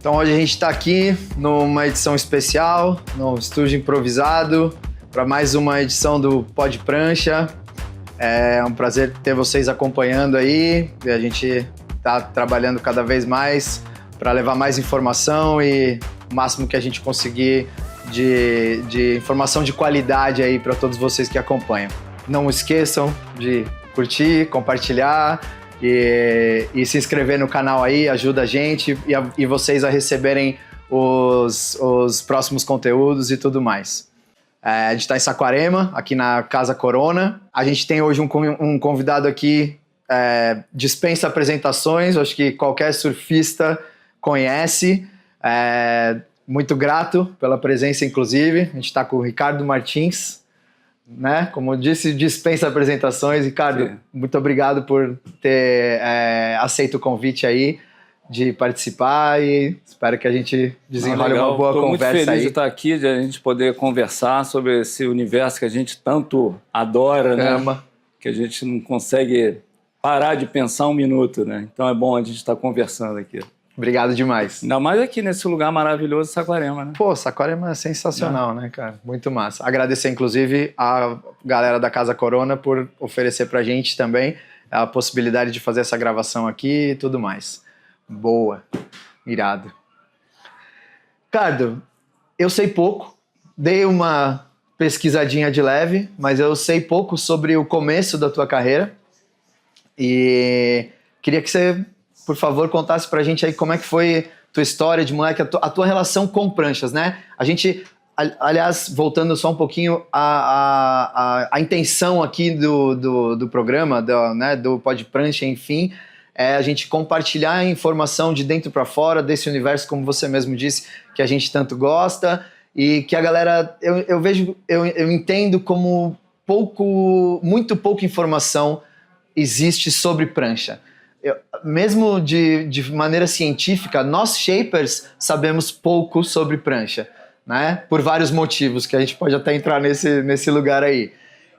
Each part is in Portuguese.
Então hoje a gente está aqui numa edição especial, no estúdio improvisado, para mais uma edição do Pod Prancha. É um prazer ter vocês acompanhando aí. A gente está trabalhando cada vez mais para levar mais informação e o máximo que a gente conseguir de informação de qualidade aí para todos vocês que acompanham. Não esqueçam de curtir, compartilhar e se inscrever no canal aí, ajuda a gente e vocês a receberem os próximos conteúdos e tudo mais. A gente está em Saquarema, aqui na Casa Corona. A gente tem hoje um convidado aqui, dispensa apresentações, acho que qualquer surfista conhece. Muito grato pela presença, inclusive. A gente está com o Ricardo Martins, né? Como eu disse, dispensa apresentações. Ricardo, sim, muito obrigado por ter aceito o convite aí de participar e espero que a gente desenrole uma boa conversa aí. Estou muito feliz de estar aqui, de a gente poder conversar sobre esse universo que a gente tanto adora, né? Ama. Que a gente não consegue parar de pensar um minuto, né? Então é bom a gente estar conversando aqui. Obrigado demais. Ainda mais aqui nesse lugar maravilhoso, Saquarema, né? Pô, Saquarema é sensacional, né, cara? Muito massa. Agradecer, inclusive, a galera da Casa Corona por oferecer pra gente também a possibilidade de fazer essa gravação aqui e tudo mais. Boa. Irado. Ricardo, eu sei pouco. Dei uma pesquisadinha de leve, mas eu sei pouco sobre o começo da tua carreira. E queria que você, por favor, contasse pra gente aí como é que foi tua história de moleque, a tua relação com pranchas, né? A gente, aliás, voltando só um pouquinho, a intenção aqui do programa, do Pod Prancha, enfim, é a gente compartilhar a informação de dentro para fora desse universo, como você mesmo disse, que a gente tanto gosta e que a galera, eu entendo como muito pouca informação existe sobre prancha. Mesmo de maneira científica, nós shapers sabemos pouco sobre prancha, né? Por vários motivos, que a gente pode até entrar nesse lugar aí.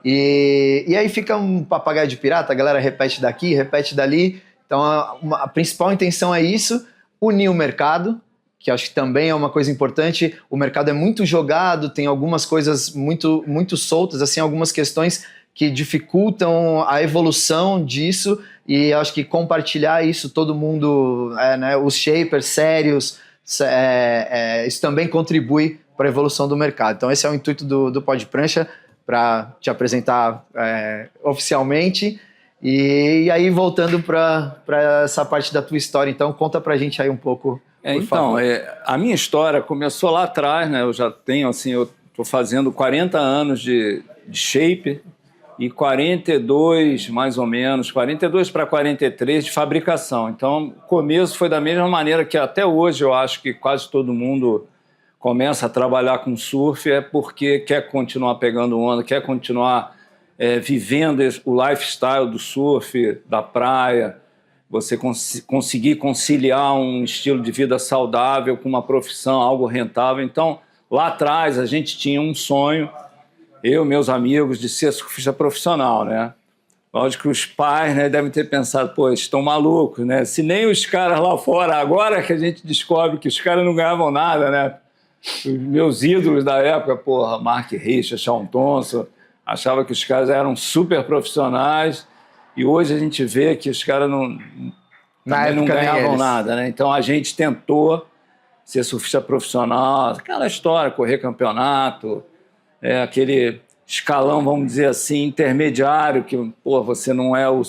E aí fica um papagaio de pirata, a galera repete daqui, repete dali. Então a principal intenção é isso, unir o mercado, que acho que também é uma coisa importante. O mercado é muito jogado, tem algumas coisas muito, muito soltas, assim, algumas questões que dificultam a evolução disso, e acho que compartilhar isso, todo mundo, né, os shapers sérios, isso também contribui para a evolução do mercado. Então esse é o intuito do Pod Prancha, para te apresentar oficialmente. E aí, voltando para essa parte da tua história, então, conta pra gente aí um pouco, por favor. A minha história começou lá atrás, né? Eu já tenho, assim, eu estou fazendo 40 anos de shape, e 42, mais ou menos, 42 para 43 de fabricação. Então, o começo foi da mesma maneira que até hoje eu acho que quase todo mundo começa a trabalhar com surf, é porque quer continuar pegando onda, quer continuar vivendo o lifestyle do surf, da praia, você conseguir conciliar um estilo de vida saudável com uma profissão, algo rentável. Então, lá atrás, a gente tinha um sonho, eu e meus amigos, de ser surfista profissional, né? Lógico que os pais, né, devem ter pensado, pô, estão malucos, né? Se nem os caras lá fora, agora que a gente descobre que os caras não ganhavam nada, né? Os meus ídolos da época, porra, Mark Richards, Shawn Thompson, achava que os caras eram super profissionais, e hoje a gente vê que os caras não ganhavam nada, né? Então a gente tentou ser surfista profissional, aquela história, correr campeonato, aquele escalão, vamos dizer assim, intermediário, que pô, você não é o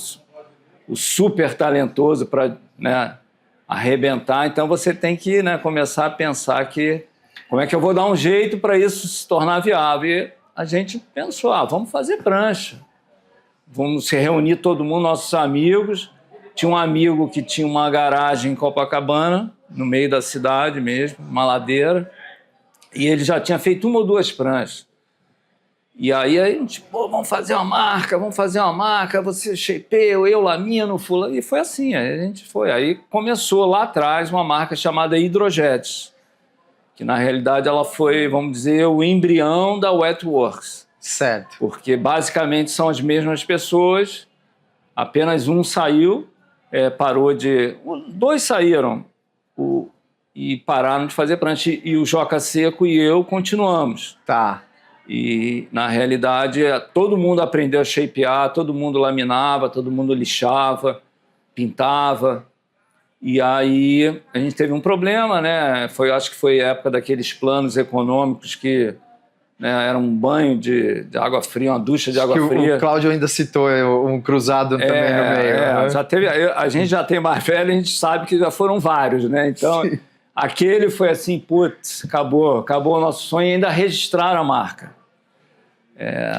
super talentoso para, né, arrebentar, então você tem que, né, começar a pensar que como é que eu vou dar um jeito para isso se tornar viável. E a gente pensou, vamos fazer prancha. Vamos se reunir todo mundo, nossos amigos. Tinha um amigo que tinha uma garagem em Copacabana, no meio da cidade mesmo, uma ladeira, e ele já tinha feito 1 ou 2 pranchas. E aí a gente, pô, vamos fazer uma marca, você shapeou, eu, Lamino, fulano, e foi assim, aí a gente foi. Aí começou lá atrás uma marca chamada Hydrojets, que na realidade ela foi, vamos dizer, o embrião da Wetworks. Certo. Porque basicamente são as mesmas pessoas, apenas um saiu, parou de... 2 saíram, e pararam de fazer prancha. E o Joca Seco e eu continuamos. Tá. E, na realidade, todo mundo aprendeu a shapear, todo mundo laminava, todo mundo lixava, pintava. E aí a gente teve um problema, né? Acho que foi a época daqueles planos econômicos que, né, era um banho de água fria, uma ducha de água fria. O Cláudio ainda citou um cruzado também no meio. Né? Já teve, a gente já tem mais velho, a gente sabe que já foram vários, né? Então, sim, aquele foi assim, putz, acabou o nosso sonho e ainda registraram a marca.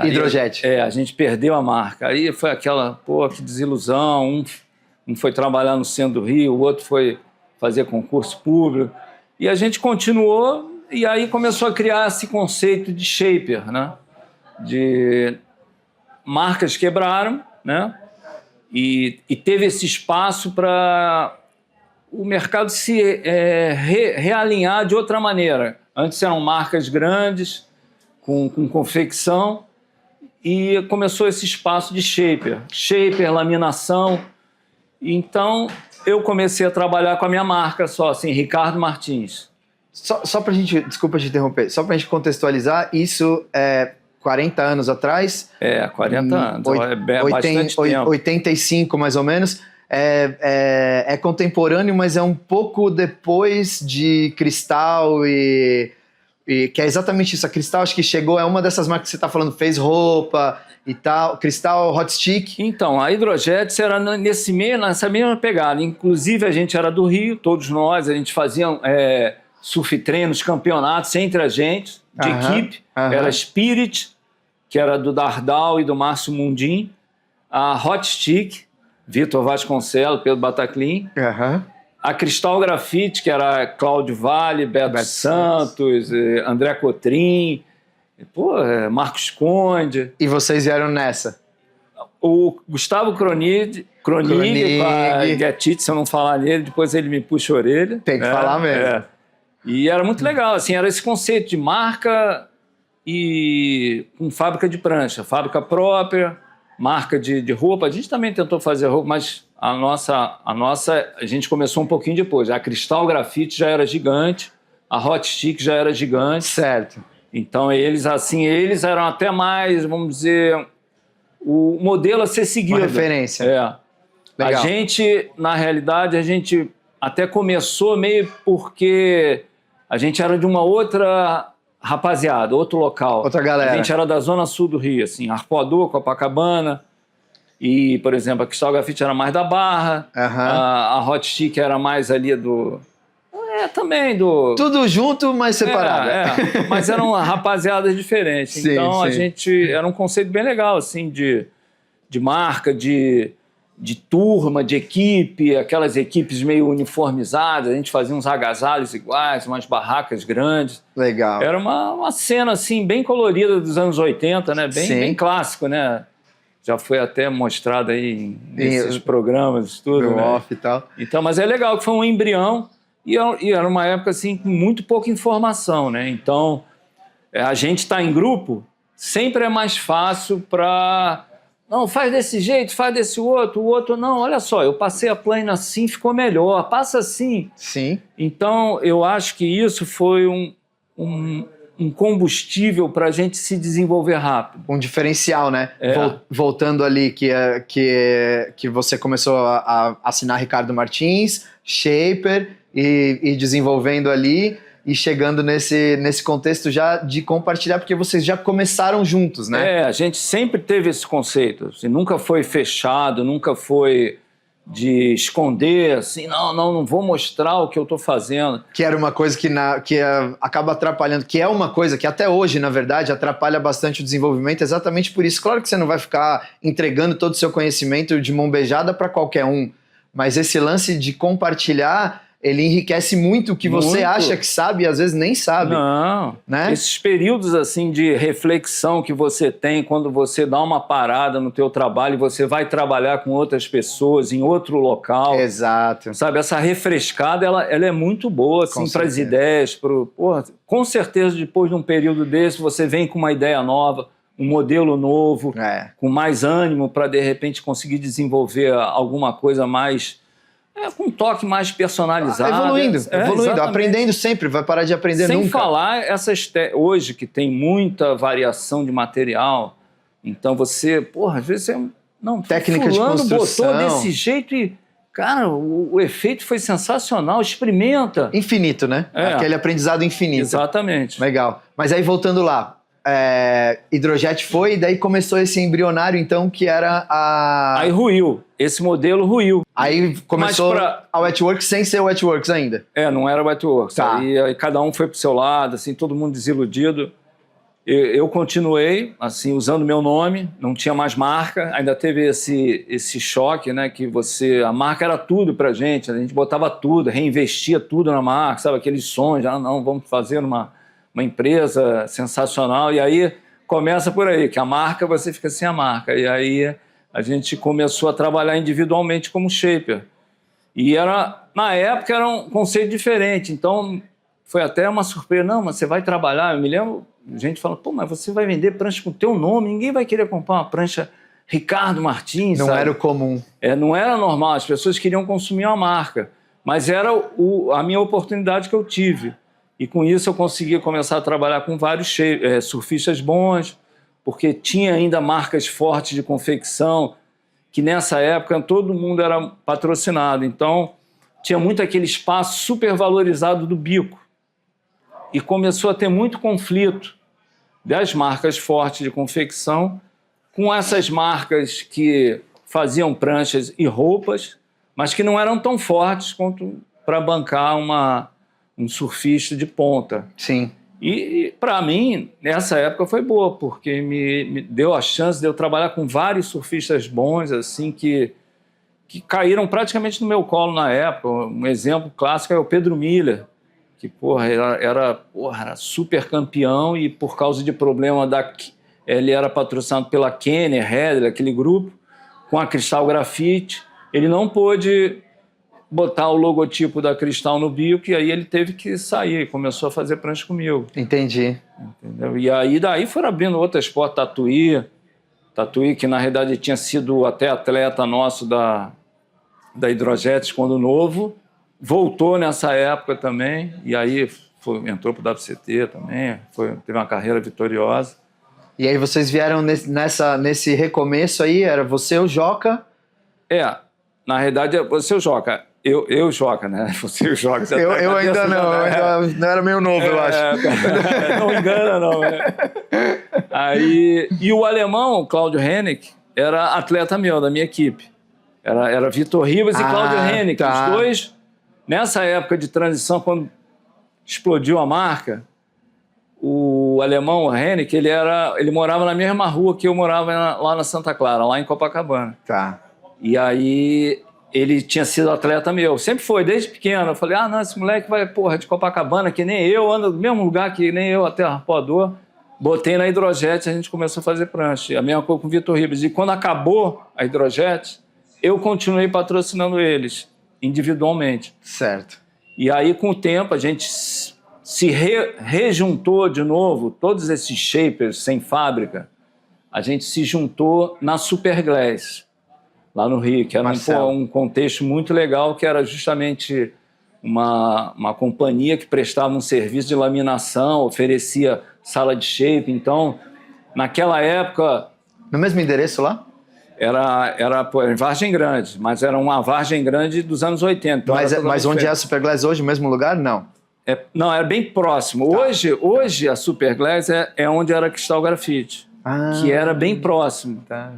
Hidrojet. A gente perdeu a marca. Aí foi aquela, que desilusão. Um foi trabalhar no centro do Rio, o outro foi fazer concurso público. E a gente continuou e aí começou a criar esse conceito de shaper, né? De marcas quebraram, né? E teve esse espaço para o mercado se realinhar de outra maneira. Antes eram marcas grandes, com confecção, e começou esse espaço de shaper, laminação. Então, eu comecei a trabalhar com a minha marca só, assim, Ricardo Martins. Só pra gente, desculpa te interromper, só pra gente contextualizar, isso é 40 anos atrás? 40 anos, bastante tempo. 85 mais ou menos. É contemporâneo, mas é um pouco depois de Cristal e que é exatamente isso. A Cristal, acho que chegou, é uma dessas marcas que você está falando, fez roupa e tal. Cristal, Hot Stick. Então, a Hidrojet era nessa mesma pegada. Inclusive, a gente era do Rio, todos nós, a gente fazia surf treinos, campeonatos entre a gente, de equipe. Era Spirit, que era do Dardal e do Márcio Mundim. A Hot Stick, Vitor Vasconcelos, Pedro Bataclin. A Cristal Grafite, que era Cláudio Vale, Beto Santos, André Cotrim, Marcos Conde. E vocês vieram nessa? O Gustavo Kronig com a Gettit, se eu não falar nele, depois ele me puxa a orelha. Tem que falar mesmo. E era muito legal, assim, era esse conceito de marca e com fábrica de prancha, fábrica própria, marca de roupa. A gente também tentou fazer roupa, mas a gente começou um pouquinho depois. A Cristal Grafite já era gigante, a Hot Stick já era gigante. Certo. Então eles eram até mais, vamos dizer, o modelo a ser seguido. Uma referência. Legal. A gente, na realidade, até começou meio porque a gente era de uma outra rapaziada, outro local. Outra galera. A gente era da zona sul do Rio, assim, Arpoador, Copacabana. E, por exemplo, a Cristal Grafite era mais da Barra, a Hot Stick era mais ali do... também do... Tudo junto, mas separado. Mas eram rapaziadas diferentes. Sim, então, sim. a gente... Era um conceito bem legal, assim, de marca, de turma, de equipe, aquelas equipes meio uniformizadas. A gente fazia uns agasalhos iguais, umas barracas grandes. Legal. Era uma cena, assim, bem colorida dos anos 80, né? Bem clássico, né? Já foi até mostrado aí nesses programas, tudo, né? Off e tal. Então, mas é legal que foi um embrião e era uma época assim com muito pouca informação, né? Então, a gente está em grupo, sempre é mais fácil para... Não, faz desse jeito, faz desse outro, o outro não, olha só, eu passei a plana assim, ficou melhor, passa assim. Sim. Então, eu acho que isso foi um combustível para a gente se desenvolver rápido. Um diferencial, né? Voltando ali, que você começou a assinar Ricardo Martins, Shaper, e desenvolvendo ali, e chegando nesse contexto já de compartilhar, porque vocês já começaram juntos, né? A gente sempre teve esse conceito, assim, nunca foi fechado, nunca foi de esconder, assim, não vou mostrar o que eu estou fazendo. Que era uma coisa que acaba atrapalhando, que é uma coisa que até hoje, na verdade, atrapalha bastante o desenvolvimento, exatamente por isso. Claro que você não vai ficar entregando todo o seu conhecimento de mão beijada para qualquer um, mas esse lance de compartilhar, ele enriquece muito o que você acha que sabe e às vezes nem sabe. Não, né? Esses períodos assim de reflexão que você tem quando você dá uma parada no teu trabalho e você vai trabalhar com outras pessoas em outro local. Exato. Sabe, essa refrescada, ela é muito boa assim, para as ideias. Com certeza, depois de um período desse, você vem com uma ideia nova, um modelo novo, com mais ânimo para, de repente, conseguir desenvolver alguma coisa mais com um toque mais personalizado. Evoluindo, exatamente. aprendendo sempre, vai parar de aprender Sem nunca. Sem falar hoje que tem muita variação de material, então você, às vezes técnica de construção. botou desse jeito e, cara, o efeito foi sensacional, experimenta. Infinito, né? Aquele aprendizado infinito. Exatamente. Legal. Mas aí, voltando lá, Hidrojet foi, e daí começou esse embrionário, então, que era a... Aí ruiu. Esse modelo ruiu. Aí começou a Wetworks sem ser Wetworks ainda. Não era Wetworks. Tá. Aí cada um foi pro seu lado, assim, todo mundo desiludido. Eu continuei, assim, usando meu nome, não tinha mais marca, ainda teve esse choque, né, que a marca era tudo pra gente, a gente botava tudo, reinvestia tudo na marca, sabe, aqueles sonhos, não, vamos fazer uma empresa sensacional, e aí começa por aí, que a marca, você fica sem a marca, e aí a gente começou a trabalhar individualmente como shaper, e na época era um conceito diferente, então foi até uma surpresa, não, mas você vai trabalhar, eu me lembro, a gente fala, mas você vai vender prancha com o teu nome, ninguém vai querer comprar uma prancha Ricardo Martins, Não sabe? era o comum. Não era normal, as pessoas queriam consumir a marca, mas era a minha oportunidade que eu tive. E com isso eu conseguia começar a trabalhar com vários surfistas bons, porque tinha ainda marcas fortes de confecção, que nessa época todo mundo era patrocinado. Então tinha muito aquele espaço super valorizado do bico. E começou a ter muito conflito das marcas fortes de confecção com essas marcas que faziam pranchas e roupas, mas que não eram tão fortes quanto para bancar um surfista de ponta. Sim. E para mim, nessa época foi boa, porque me deu a chance de eu trabalhar com vários surfistas bons, assim, que caíram praticamente no meu colo na época. Um exemplo clássico é o Pedro Miller, que era super campeão e por causa de problema ele era patrocinado pela Kenner, Headley, aquele grupo, com a Cristal Grafite. Ele não pôde botar o logotipo da Cristal no bico e aí ele teve que sair, começou a fazer prancha comigo. Entendi. Entendeu? E aí daí foram abrindo outras portas, Tatuí, que na realidade tinha sido até atleta nosso da Hidrojet quando novo, voltou nessa época também, e aí entrou para o WCT também, teve uma carreira vitoriosa. E aí vocês vieram nesse recomeço aí, era você, o Joca? Na realidade, você, o Joca. Eu Joca, né? Você e o Joca. Eu ainda não, não era meio novo, eu acho. Não engana, não. E o alemão, Cláudio Hennick, era atleta meu, da minha equipe. Era Vitor Ribas e Cláudio Hennick. Tá. Os dois, nessa época de transição, quando explodiu a marca, o alemão, o Hennick, ele morava na mesma rua que eu morava lá na Santa Clara, lá em Copacabana. Tá. E aí ele tinha sido atleta meu, sempre foi, desde pequeno. Eu falei, não, esse moleque vai, de Copacabana, que nem eu, anda do mesmo lugar que nem eu, até Arpoador. Botei na Hidrojet e a gente começou a fazer prancha. A mesma coisa com o Vitor Ribas. E quando acabou a Hidrojet, eu continuei patrocinando eles, individualmente. Certo. E aí, com o tempo, a gente se rejuntou de novo, todos esses shapers sem fábrica, a gente se juntou na Superglass, lá no Rio, que era um contexto muito legal, que era justamente uma companhia que prestava um serviço de laminação, oferecia sala de shape. Então, naquela época... No mesmo endereço lá? Era em Vargem Grande, mas era uma Vargem Grande dos anos 80. Então mas onde é a Superglass hoje, no mesmo lugar? Não. Não, era bem próximo. Tá. Hoje a Superglass é onde era a Cristal Grafite, que era bem próximo. Tá.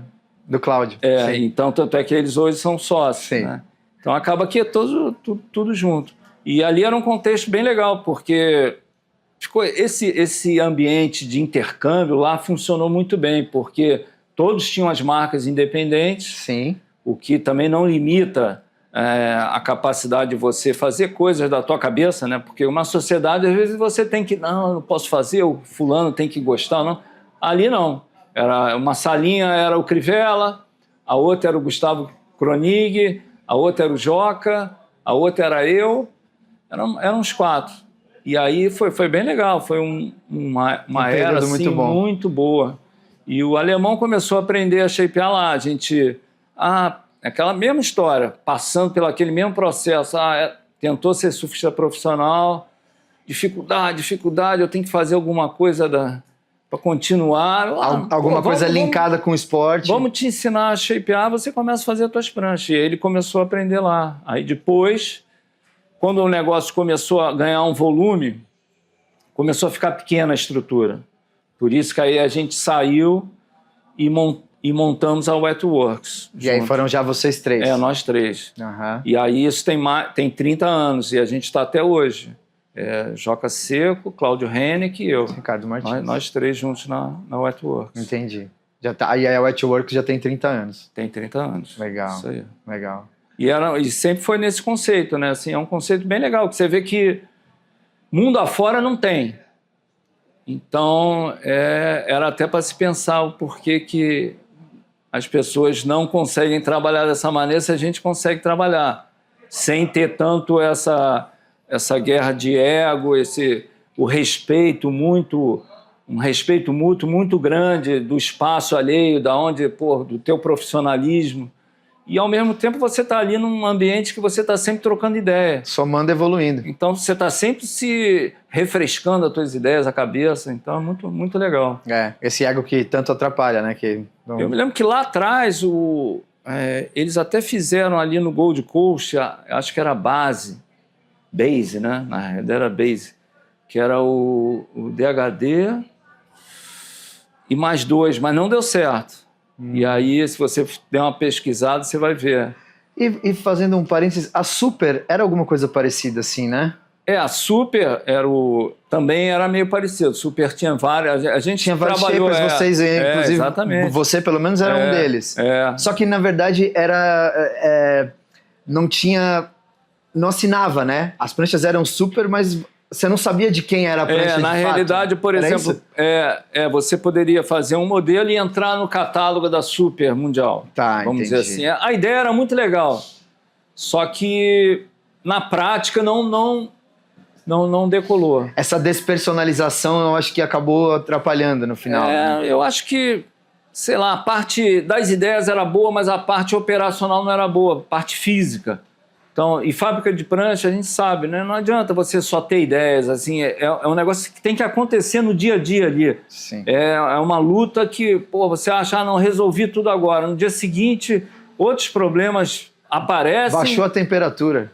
Do Cláudio. Então, tanto é que eles hoje são sócios. Sim. Né? Então, acaba que é tudo junto. E ali era um contexto bem legal, porque ficou esse ambiente de intercâmbio lá funcionou muito bem, porque todos tinham as marcas independentes, Sim. O que também não limita a capacidade de você fazer coisas da tua cabeça, né? Porque uma sociedade, às vezes, você tem que... Não, eu não posso fazer, o fulano tem que gostar, não. Ali, não. Era uma salinha, era o Crivella, a outra era o Gustavo Kronig, a outra era o Joca, a outra era eu, eram uns 4. E aí foi bem legal, foi uma era assim, muito boa. E o alemão começou a aprender a shapear lá. A gente aquela mesma história, passando pelo aquele mesmo processo. Tentou ser surfista profissional, dificuldade, eu tenho que fazer alguma coisa para continuar. Alguma coisa linkada com o esporte. Vamos te ensinar a shapear, você começa a fazer as tuas pranchas. E ele começou a aprender lá. Aí depois, quando o negócio começou a ganhar um volume, começou a ficar pequena a estrutura. Por isso que aí a gente saiu e montamos a Wetworks. E aí foram já vocês 3? Nós 3. Uhum. E aí isso tem 30 anos e a gente está até hoje. Joca Seco, Cláudio Hennick e eu. Ricardo Martins. Nós 3 juntos na Wetworks. Entendi. Aí a Wetworks já tem 30 anos. Tem 30 anos. Legal. Isso aí. Legal. E sempre foi nesse conceito, né? Assim, é um conceito bem legal, que você vê que mundo afora não tem. Então, era até para se pensar o porquê que as pessoas não conseguem trabalhar dessa maneira se a gente consegue trabalhar, sem ter tanto essa guerra de ego, um respeito mútuo muito grande do espaço alheio, do teu profissionalismo. E, ao mesmo tempo, você está ali num ambiente que você está sempre trocando ideia. Somando e evoluindo. Então, você está sempre se refrescando as tuas ideias, a cabeça. Então, é muito, muito legal. Esse ego que tanto atrapalha, né? Eu me lembro que lá atrás, eles até fizeram ali no Gold Coast, acho que era Base, né? Na realidade era Base, que era o DHD e mais 2, mas não deu certo. E aí, se você der uma pesquisada, você vai ver. E fazendo um parênteses, a Super era alguma coisa parecida assim, né? A Super também era meio parecido. Super tinha várias. A gente tinha vários trabalhou. Shapers, vocês, inclusive. Exatamente. Você, pelo menos, era um deles. Só que, na verdade, não assinava, né? As pranchas eram Super, mas você não sabia de quem era a prancha de na realidade, fato. por exemplo, você poderia fazer um modelo e entrar no catálogo da Super Mundial. Vamos dizer assim. A ideia era muito legal. Só que, na prática, não decolou. Essa despersonalização eu acho que acabou atrapalhando no final. Né? Eu acho que, sei lá, a parte das ideias era boa, mas a parte operacional não era boa, a parte física. Então, e fábrica de prancha, a gente sabe, né? Não adianta você só ter ideias, assim, é um negócio que tem que acontecer no dia a dia ali. Sim. É uma luta que, você acha, não, resolvi tudo agora. No dia seguinte, outros problemas aparecem. Baixou a temperatura.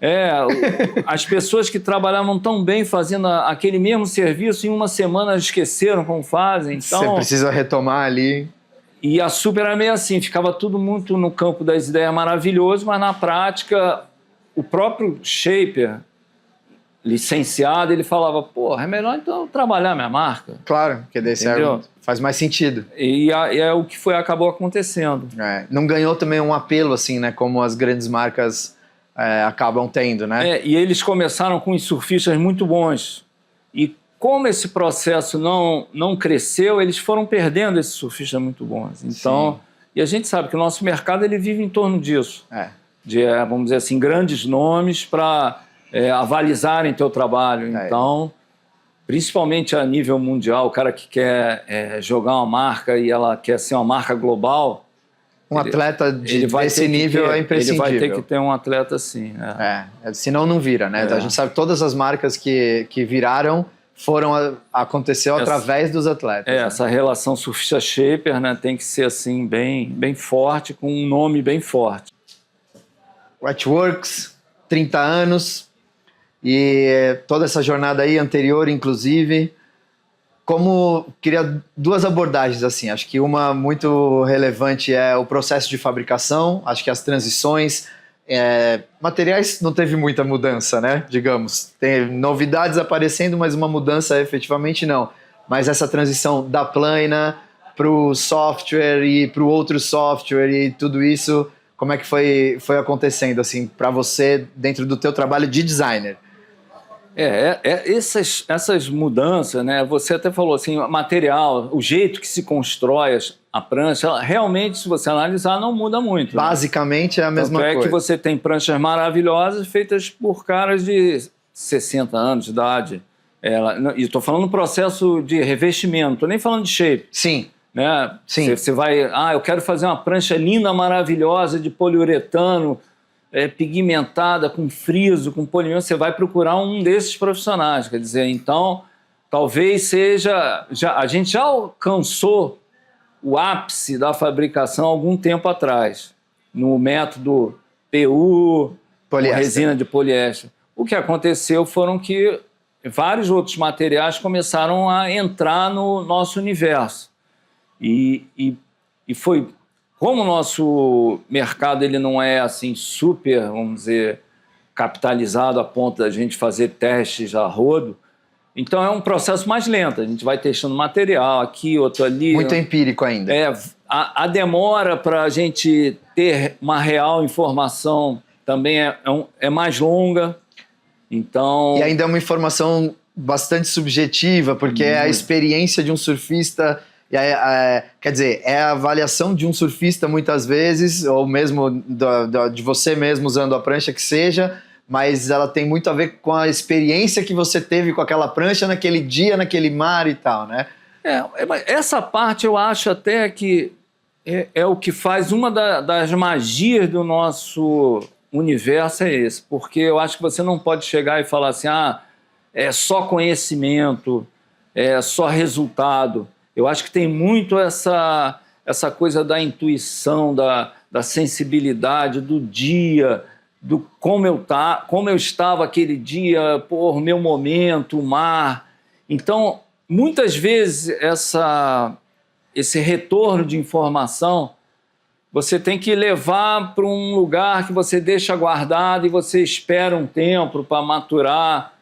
As pessoas que trabalhavam tão bem fazendo aquele mesmo serviço, em uma semana esqueceram como fazem. Então, você precisa retomar ali. E a Super era meio assim, ficava tudo muito no campo das ideias maravilhoso, mas na prática, o próprio shaper, licenciado, ele falava, é melhor então trabalhar minha marca. Claro, porque daí faz mais sentido. E é o que acabou acontecendo. Não ganhou também um apelo, assim, né? Como as grandes marcas acabam tendo, né? E eles começaram com os surfistas muito bons. E como esse processo não cresceu, eles foram perdendo esses surfistas muito bons. Então, e a gente sabe que o nosso mercado ele vive em torno disso. De, vamos dizer assim, grandes nomes para avalizarem teu trabalho. Então, principalmente a nível mundial, o cara que quer jogar uma marca e ela quer ser uma marca global... atleta desse nível é imprescindível. Ele vai ter que ter um atleta assim. Senão não vira, né? A gente sabe que todas as marcas que viraram aconteceu através dos atletas. Essa relação surfista-shaper, né, tem que ser assim, bem forte, com um nome bem forte. Wetworks, 30 anos, e toda essa jornada aí anterior, inclusive, queria duas abordagens, assim, acho que uma muito relevante é o processo de fabricação, acho que as transições, materiais não teve muita mudança, né, digamos, tem novidades aparecendo, mas uma mudança efetivamente não, mas essa transição da plana para o software e para o outro software e tudo isso... Como é que foi acontecendo, assim, para você, dentro do teu trabalho de designer? Essas mudanças, né? Você até falou assim, material, o jeito que se constrói a prancha, realmente, se você analisar, não muda muito. Basicamente, né? É a mesma coisa. É que você tem pranchas maravilhosas feitas por caras de 60 anos de idade. E estou falando do processo de revestimento, não estou nem falando de shape. Sim. né? Sim. Você vai, eu quero fazer uma prancha linda, maravilhosa de poliuretano, pigmentada, com friso, com polimento, você vai procurar um desses profissionais. Quer dizer, então, talvez seja... a gente já alcançou o ápice da fabricação há algum tempo atrás, no método PU, com resina de poliéster. O que aconteceu foram que vários outros materiais começaram a entrar no nosso universo. E foi... Como o nosso mercado ele não é assim super, vamos dizer, capitalizado a ponto da gente fazer testes a rodo, então é um processo mais lento. A gente vai testando material aqui, outro ali. Muito empírico ainda. A demora para a gente ter uma real informação também é mais longa. Então... E ainda é uma informação bastante subjetiva, porque é a experiência de um surfista... quer dizer, é a avaliação de um surfista muitas vezes, ou mesmo de você mesmo usando a prancha que seja, mas ela tem muito a ver com a experiência que você teve com aquela prancha naquele dia, naquele mar e tal, né? Essa parte eu acho até que é o que faz uma das magias do nosso universo é esse, porque eu acho que você não pode chegar e falar assim, é só conhecimento, é só resultado. Eu acho que tem muito essa coisa da intuição, da sensibilidade, do dia, do como eu estava aquele dia, o meu momento, o mar. Então, muitas vezes, esse retorno de informação, você tem que levar para um lugar que você deixa guardado e você espera um tempo para maturar,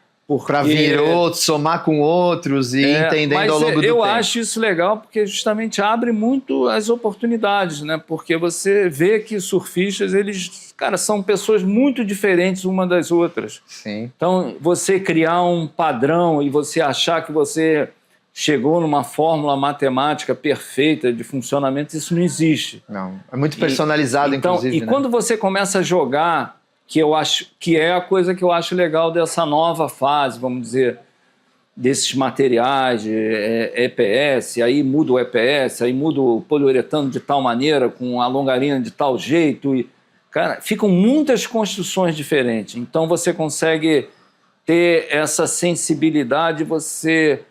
para vir outros, somar com outros e entendendo ao longo do tempo. Eu acho isso legal porque justamente abre muito as oportunidades, né? Porque você vê que surfistas, eles, cara, são pessoas muito diferentes uma das outras. Sim. Então, você criar um padrão e você achar que você chegou numa fórmula matemática perfeita de funcionamento, isso não existe. Não, é muito personalizado, inclusive. E quando você começa a jogar, que eu acho que é a coisa que eu acho legal dessa nova fase, vamos dizer, desses materiais de EPS, aí muda o EPS, aí muda o poliuretano de tal maneira, com a longarina de tal jeito, e, cara, ficam muitas construções diferentes. Então você consegue ter essa sensibilidade, você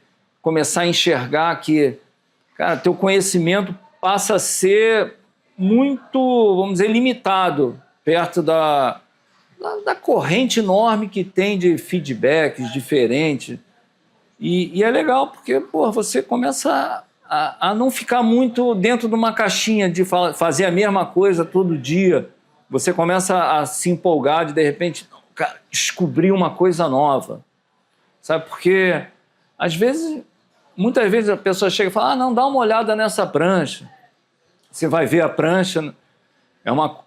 começar a enxergar que, cara, teu conhecimento passa a ser muito, vamos dizer, limitado, perto da corrente enorme que tem de feedbacks diferentes. E é legal porque você começa a não ficar muito dentro de uma caixinha de fazer a mesma coisa todo dia. Você começa a se empolgar de repente, descobrir uma coisa nova. Sabe? Porque, muitas vezes a pessoa chega e fala, não, dá uma olhada nessa prancha. Você vai ver a prancha...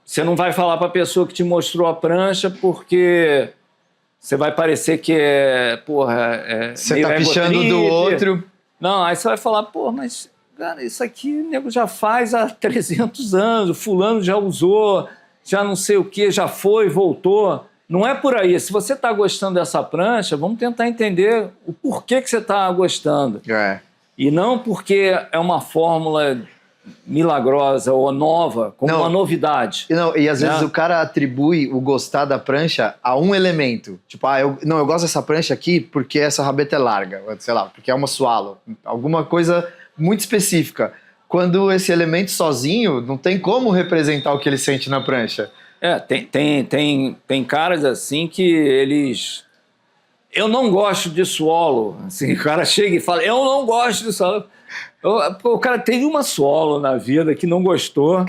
Você não vai falar para a pessoa que te mostrou a prancha porque você vai parecer que você está pichando do outro. Não, aí você vai falar, mas cara, isso aqui o nego já faz há 300 anos, o fulano já usou, já não sei o que, já foi, voltou. Não é por aí. Se você está gostando dessa prancha, vamos tentar entender o porquê que você está gostando. E não porque é uma fórmula milagrosa ou nova, como uma novidade. E às vezes o cara atribui o gostar da prancha a um elemento. Tipo, eu gosto dessa prancha aqui porque essa rabeta é larga, sei lá, porque é uma swallow. Alguma coisa muito específica. Quando esse elemento sozinho não tem como representar o que ele sente na prancha. Tem caras assim que eles... Eu não gosto de swallow. Assim, o cara chega e fala, eu não gosto de swallow. O cara teve uma swallow na vida que não gostou,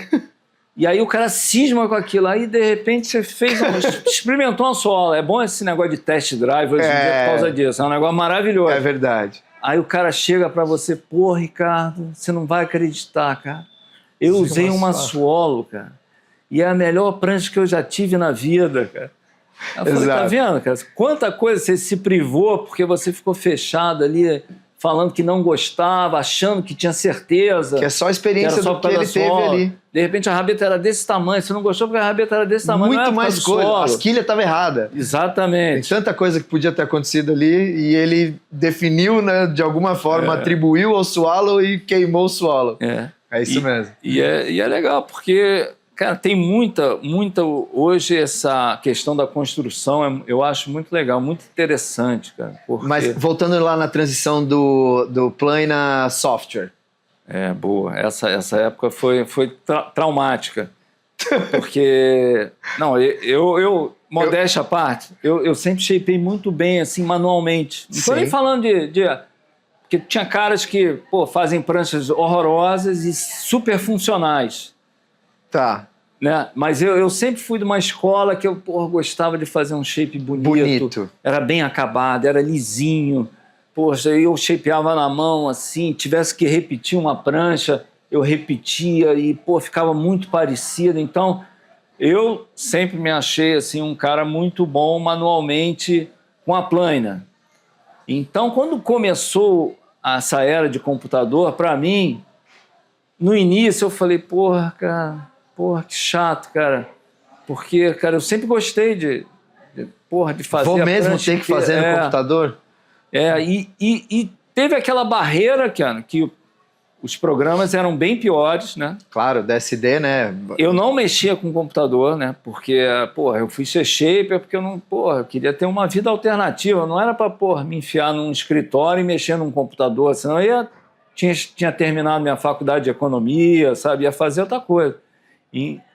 e aí o cara cisma com aquilo, aí de repente você experimentou uma swallow. É bom esse negócio de test drive hoje em dia por causa disso, é um negócio maravilhoso. É verdade. Aí o cara chega pra você, Ricardo, você não vai acreditar, cara. Eu usei uma swallow, cara, e é a melhor prancha que eu já tive na vida, cara. Eu falei, tá vendo, cara? Quanta coisa você se privou porque você ficou fechado ali falando que não gostava, achando que tinha certeza. Que é só a experiência do que ele teve ali. De repente a rabeta era desse tamanho, você não gostou porque a rabeta era desse tamanho. Muito mais coisa, a esquilha estava errada. Exatamente. Tem tanta coisa que podia ter acontecido ali e ele definiu, né, de alguma forma, atribuiu ao swallow e queimou o swallow. É isso mesmo. E é legal, porque, cara, tem muita... Hoje essa questão da construção eu acho muito legal, muito interessante, cara. Porque... Mas voltando lá na transição do Plana Software. Boa. Essa época foi traumática. Porque... Não, eu modéstia à parte, eu sempre shapei muito bem, assim, manualmente. Não estou nem falando de porque tinha caras que, pô, fazem pranchas horrorosas e super funcionais. Tá. Né? Mas eu sempre fui de uma escola que eu, porra, gostava de fazer um shape bonito. Era bem acabado, era lisinho. Poxa, eu shapeava na mão, assim, tivesse que repetir uma prancha, eu repetia e, pô, ficava muito parecido. Então, eu sempre me achei, assim, um cara muito bom manualmente com a plana. Então, quando começou essa era de computador, para mim, no início eu falei, porra, cara, porra, que chato, cara. Porque, cara, eu sempre gostei de fazer. Vou mesmo ter que fazer no computador? E teve aquela barreira, cara, que os programas eram bem piores, né? Claro, DSD, né? Eu não mexia com o computador, né? Porque, porra, eu fui ser shaper porque eu queria ter uma vida alternativa. Não era para, me enfiar num escritório e mexer num computador, senão eu tinha terminado minha faculdade de economia, sabe? Ia fazer outra coisa.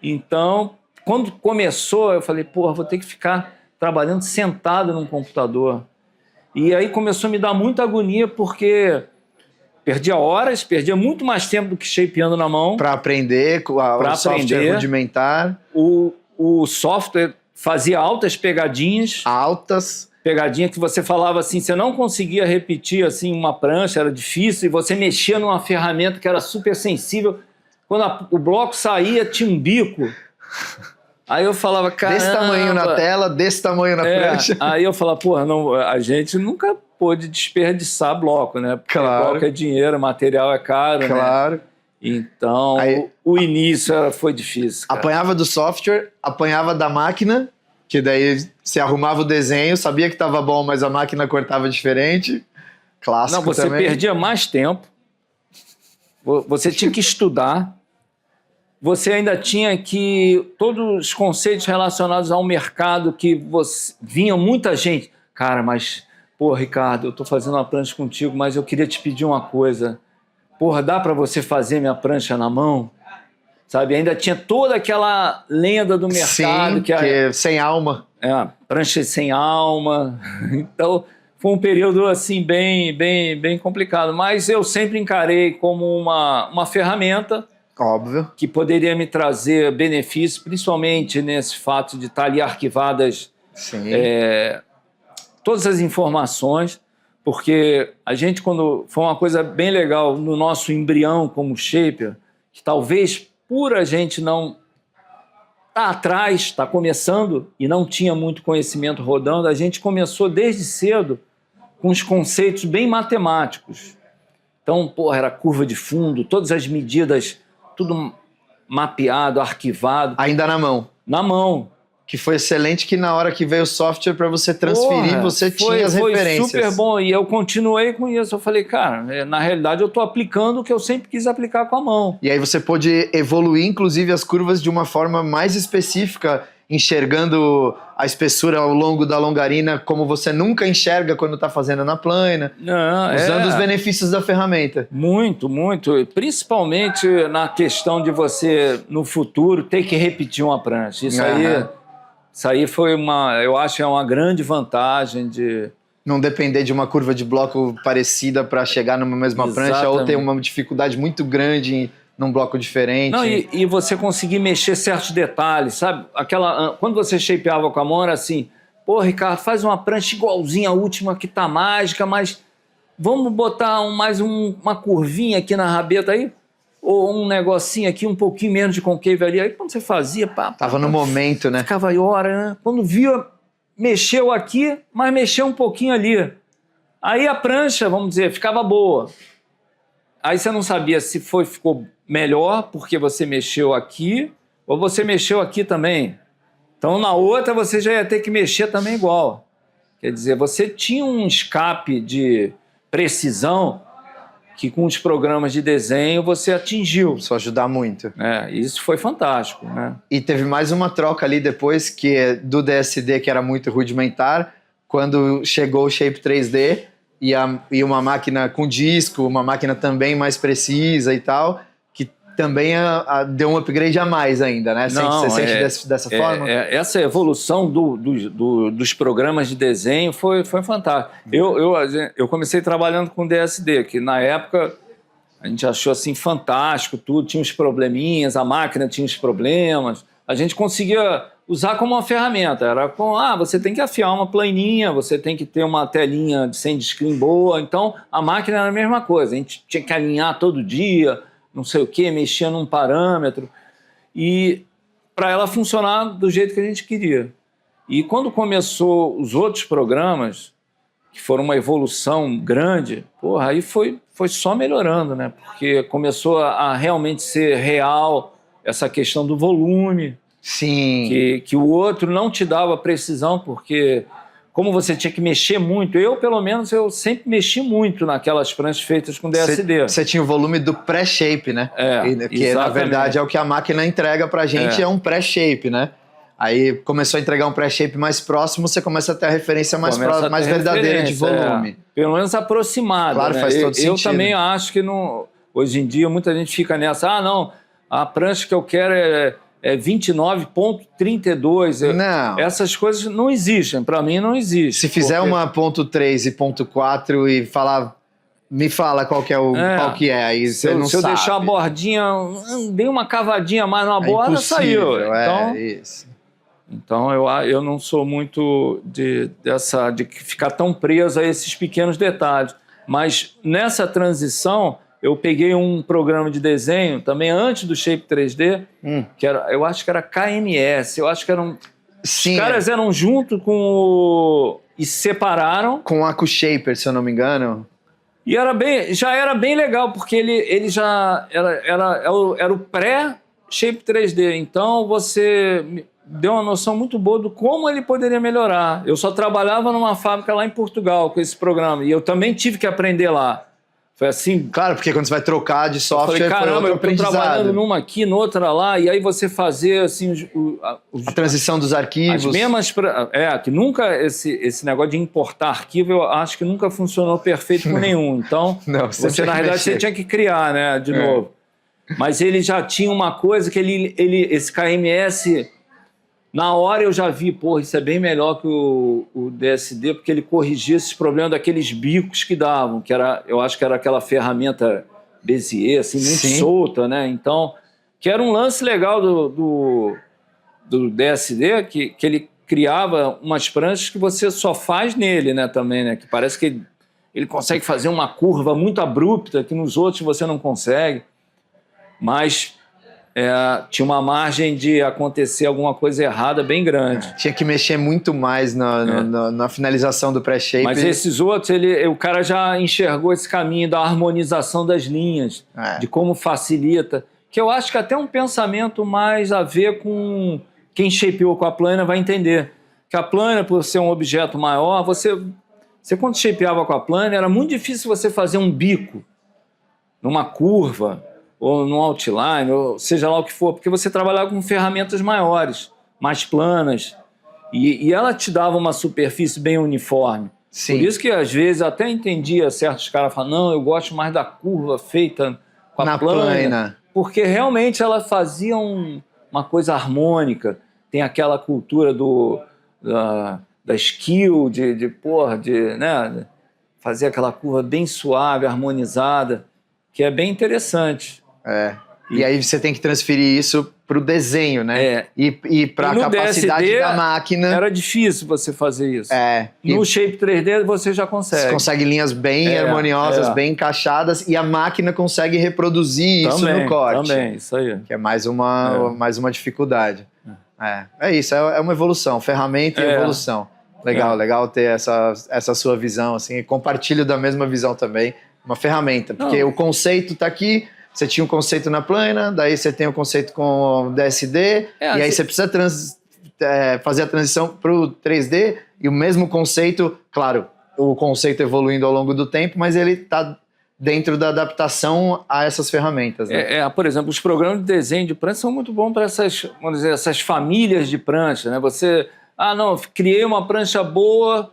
Então, quando começou, eu falei, porra, vou ter que ficar trabalhando sentado num computador. E aí começou a me dar muita agonia, porque perdia horas, perdia muito mais tempo do que shapeando na mão. Para aprender, o software rudimentar. O software fazia altas pegadinhas. Pegadinha que você falava assim, você não conseguia repetir assim uma prancha, era difícil, e você mexia numa ferramenta que era super sensível. Quando o bloco saía, tinha um bico. Aí eu falava, caramba... Desse tamanho na tela, desse tamanho na prancha. Aí eu falava, porra, a gente nunca pôde desperdiçar bloco, né? Porque bloco é dinheiro, material é caro, claro. Né? Então, o início foi difícil, cara. Apanhava do software, apanhava da máquina, que daí você arrumava o desenho, sabia que estava bom, mas a máquina cortava diferente. Clássico também. Não, você perdia mais tempo, você tinha que estudar, você ainda tinha que... Todos os conceitos relacionados ao mercado que vinha muita gente. Cara, mas... Pô, Ricardo, eu tô fazendo uma prancha contigo, mas eu queria te pedir uma coisa. Porra, dá para você fazer minha prancha na mão? Sabe? Ainda tinha toda aquela lenda do mercado. Sim, que é sem alma. Prancha sem alma. Então, foi um período assim bem complicado. Mas eu sempre encarei como uma ferramenta. Óbvio. Que poderia me trazer benefícios, principalmente nesse fato de estar ali arquivadas todas as informações, porque a gente, quando foi uma coisa bem legal no nosso embrião como shaper, que talvez por a gente não estar atrás, estar começando e não tinha muito conhecimento rodando, a gente começou desde cedo com os conceitos bem matemáticos. Então, porra, era curva de fundo, todas as medidas, tudo mapeado, arquivado. Ainda na mão? Na mão. Que foi excelente, que na hora que veio o software para você transferir, você tinha as referências. Foi super bom, e eu continuei com isso. Eu falei, cara, na realidade eu estou aplicando o que eu sempre quis aplicar com a mão. E aí você pôde evoluir, inclusive, as curvas de uma forma mais específica, enxergando a espessura ao longo da longarina como você nunca enxerga quando está fazendo na plana, usando os benefícios da ferramenta. Muito, muito. Principalmente na questão de você, no futuro, ter que repetir uma prancha. Isso aí foi eu acho que é uma grande vantagem de... Não depender de uma curva de bloco parecida para chegar numa mesma prancha, ou ter uma dificuldade muito grande num bloco diferente. Não, e você conseguir mexer certos detalhes, sabe? Quando você shapeava com a mão, era assim, pô, Ricardo, faz uma prancha igualzinha à última que tá mágica, mas vamos botar mais uma curvinha aqui na rabeta aí, ou um negocinho aqui, um pouquinho menos de concave ali. Aí quando você fazia, tava no momento, né? Ficava aí hora, né? Quando via, mexeu aqui, mas mexeu um pouquinho ali. Aí a prancha, vamos dizer, ficava boa. Aí você não sabia se ficou melhor porque você mexeu aqui ou você mexeu aqui também. Então, na outra, você já ia ter que mexer também igual. Quer dizer, você tinha um escape de precisão que com os programas de desenho você atingiu. Isso ajudar muito. Isso foi fantástico, né? E teve mais uma troca ali depois, que é do DSD, que era muito rudimentar, quando chegou o Shape 3D e uma máquina com disco, uma máquina também mais precisa e tal, que também deu um upgrade a mais ainda, né? Você sente dessa forma? Essa evolução dos programas de desenho foi fantástica. Eu comecei trabalhando com DSD, que na época a gente achou assim fantástico, tudo tinha uns probleminhas, a máquina tinha uns problemas, a gente conseguia usar como uma ferramenta, era você tem que afiar uma planinha, você tem que ter uma telinha de screen boa, então a máquina era a mesma coisa, a gente tinha que alinhar todo dia, não sei o que, mexia num parâmetro, e para ela funcionar do jeito que a gente queria. E quando começou os outros programas, que foram uma evolução grande, aí foi só melhorando, né? Porque começou a realmente ser real essa questão do volume. Sim. Que o outro não te dava precisão, porque como você tinha que mexer muito, pelo menos, eu sempre mexi muito naquelas pranchas feitas com DSD. Você tinha o volume do pré-shape, né? Que na verdade é o que a máquina entrega pra gente, é um pré-shape, né? Aí começou a entregar um pré-shape mais próximo, você começa a ter a referência mais verdadeira de volume. Pelo menos aproximada. Claro, né? faz todo sentido. Eu também acho que hoje em dia muita gente fica nessa, não, a prancha que eu quero é 29.32. Não. Essas coisas não existem, para mim não existe. Se fizer uma ponto .3 e ponto .4 e me fala qual que é qual que é, aí você não sabe. Se eu deixar a bordinha, dei uma cavadinha mais na borda, saiu. Então eu não sou muito de ficar tão preso a esses pequenos detalhes. Mas nessa transição, eu peguei um programa de desenho, também antes do Shape 3D, que eu acho que era KMS, eu acho que eram... Sim, os caras eram junto e se separaram. Com o AcuShaper, se eu não me engano. E já era bem legal, porque ele já era o pré-Shape 3D. Então você deu uma noção muito boa de como ele poderia melhorar. Eu só trabalhava numa fábrica lá em Portugal com esse programa, e eu também tive que aprender lá. Foi assim... Claro, porque quando você vai trocar de software, eu falei, caramba, eu tô trabalhando numa aqui, noutra lá, e aí você fazer assim... a transição dos arquivos. As mesmas... que nunca... Esse negócio de importar arquivo, eu acho que nunca funcionou perfeito com nenhum. Então, você na realidade, você tinha que criar, né, de novo. Mas ele já tinha uma coisa que esse KMS... Na hora eu já vi, isso é bem melhor que o DSD, porque ele corrigia esses problemas daqueles bicos que davam, eu acho que era aquela ferramenta Bezier, assim, muito solta, né? Então, que era um lance legal do DSD, que ele criava umas pranchas que você só faz nele, né, também, né? Que parece que ele consegue fazer uma curva muito abrupta, que nos outros você não consegue. Mas... tinha uma margem de acontecer alguma coisa errada bem grande. Tinha que mexer muito mais na finalização do pré-shape. Mas esses outros, o cara já enxergou esse caminho da harmonização das linhas, de como facilita, que eu acho que até um pensamento mais a ver com quem shapeou com a plana vai entender. Que a plana, por ser um objeto maior, você quando shapeava com a plana, era muito difícil você fazer um bico numa curva, ou no outline, ou seja lá o que for, porque você trabalhava com ferramentas maiores, mais planas, e ela te dava uma superfície bem uniforme. Sim. Por isso que, às vezes, eu até entendia certos caras falando, não, eu gosto mais da curva feita com a plana, porque realmente ela fazia uma coisa harmônica, tem aquela cultura da skill, né, fazer aquela curva bem suave, harmonizada, que é bem interessante. E aí você tem que transferir isso para o desenho, né? E para a capacidade DSD, da máquina. Era difícil você fazer isso. No Shape 3D você já consegue. Você consegue linhas bem harmoniosas, bem encaixadas, e a máquina consegue reproduzir isso no corte. Também, isso aí. Que é mais uma dificuldade. É isso, é uma evolução, ferramenta e evolução. Legal ter essa sua visão, assim, e compartilho da mesma visão também, uma ferramenta, porque o conceito tá aqui, você tinha um conceito na plana, daí você tem o conceito com o DSD, e aí você precisa fazer a transição para o 3D, e o mesmo conceito, claro, o conceito evoluindo ao longo do tempo, mas ele tá dentro da adaptação a essas ferramentas. Né? Por exemplo, os programas de desenho de prancha são muito bons para essas famílias de prancha, né? Você, criei uma prancha boa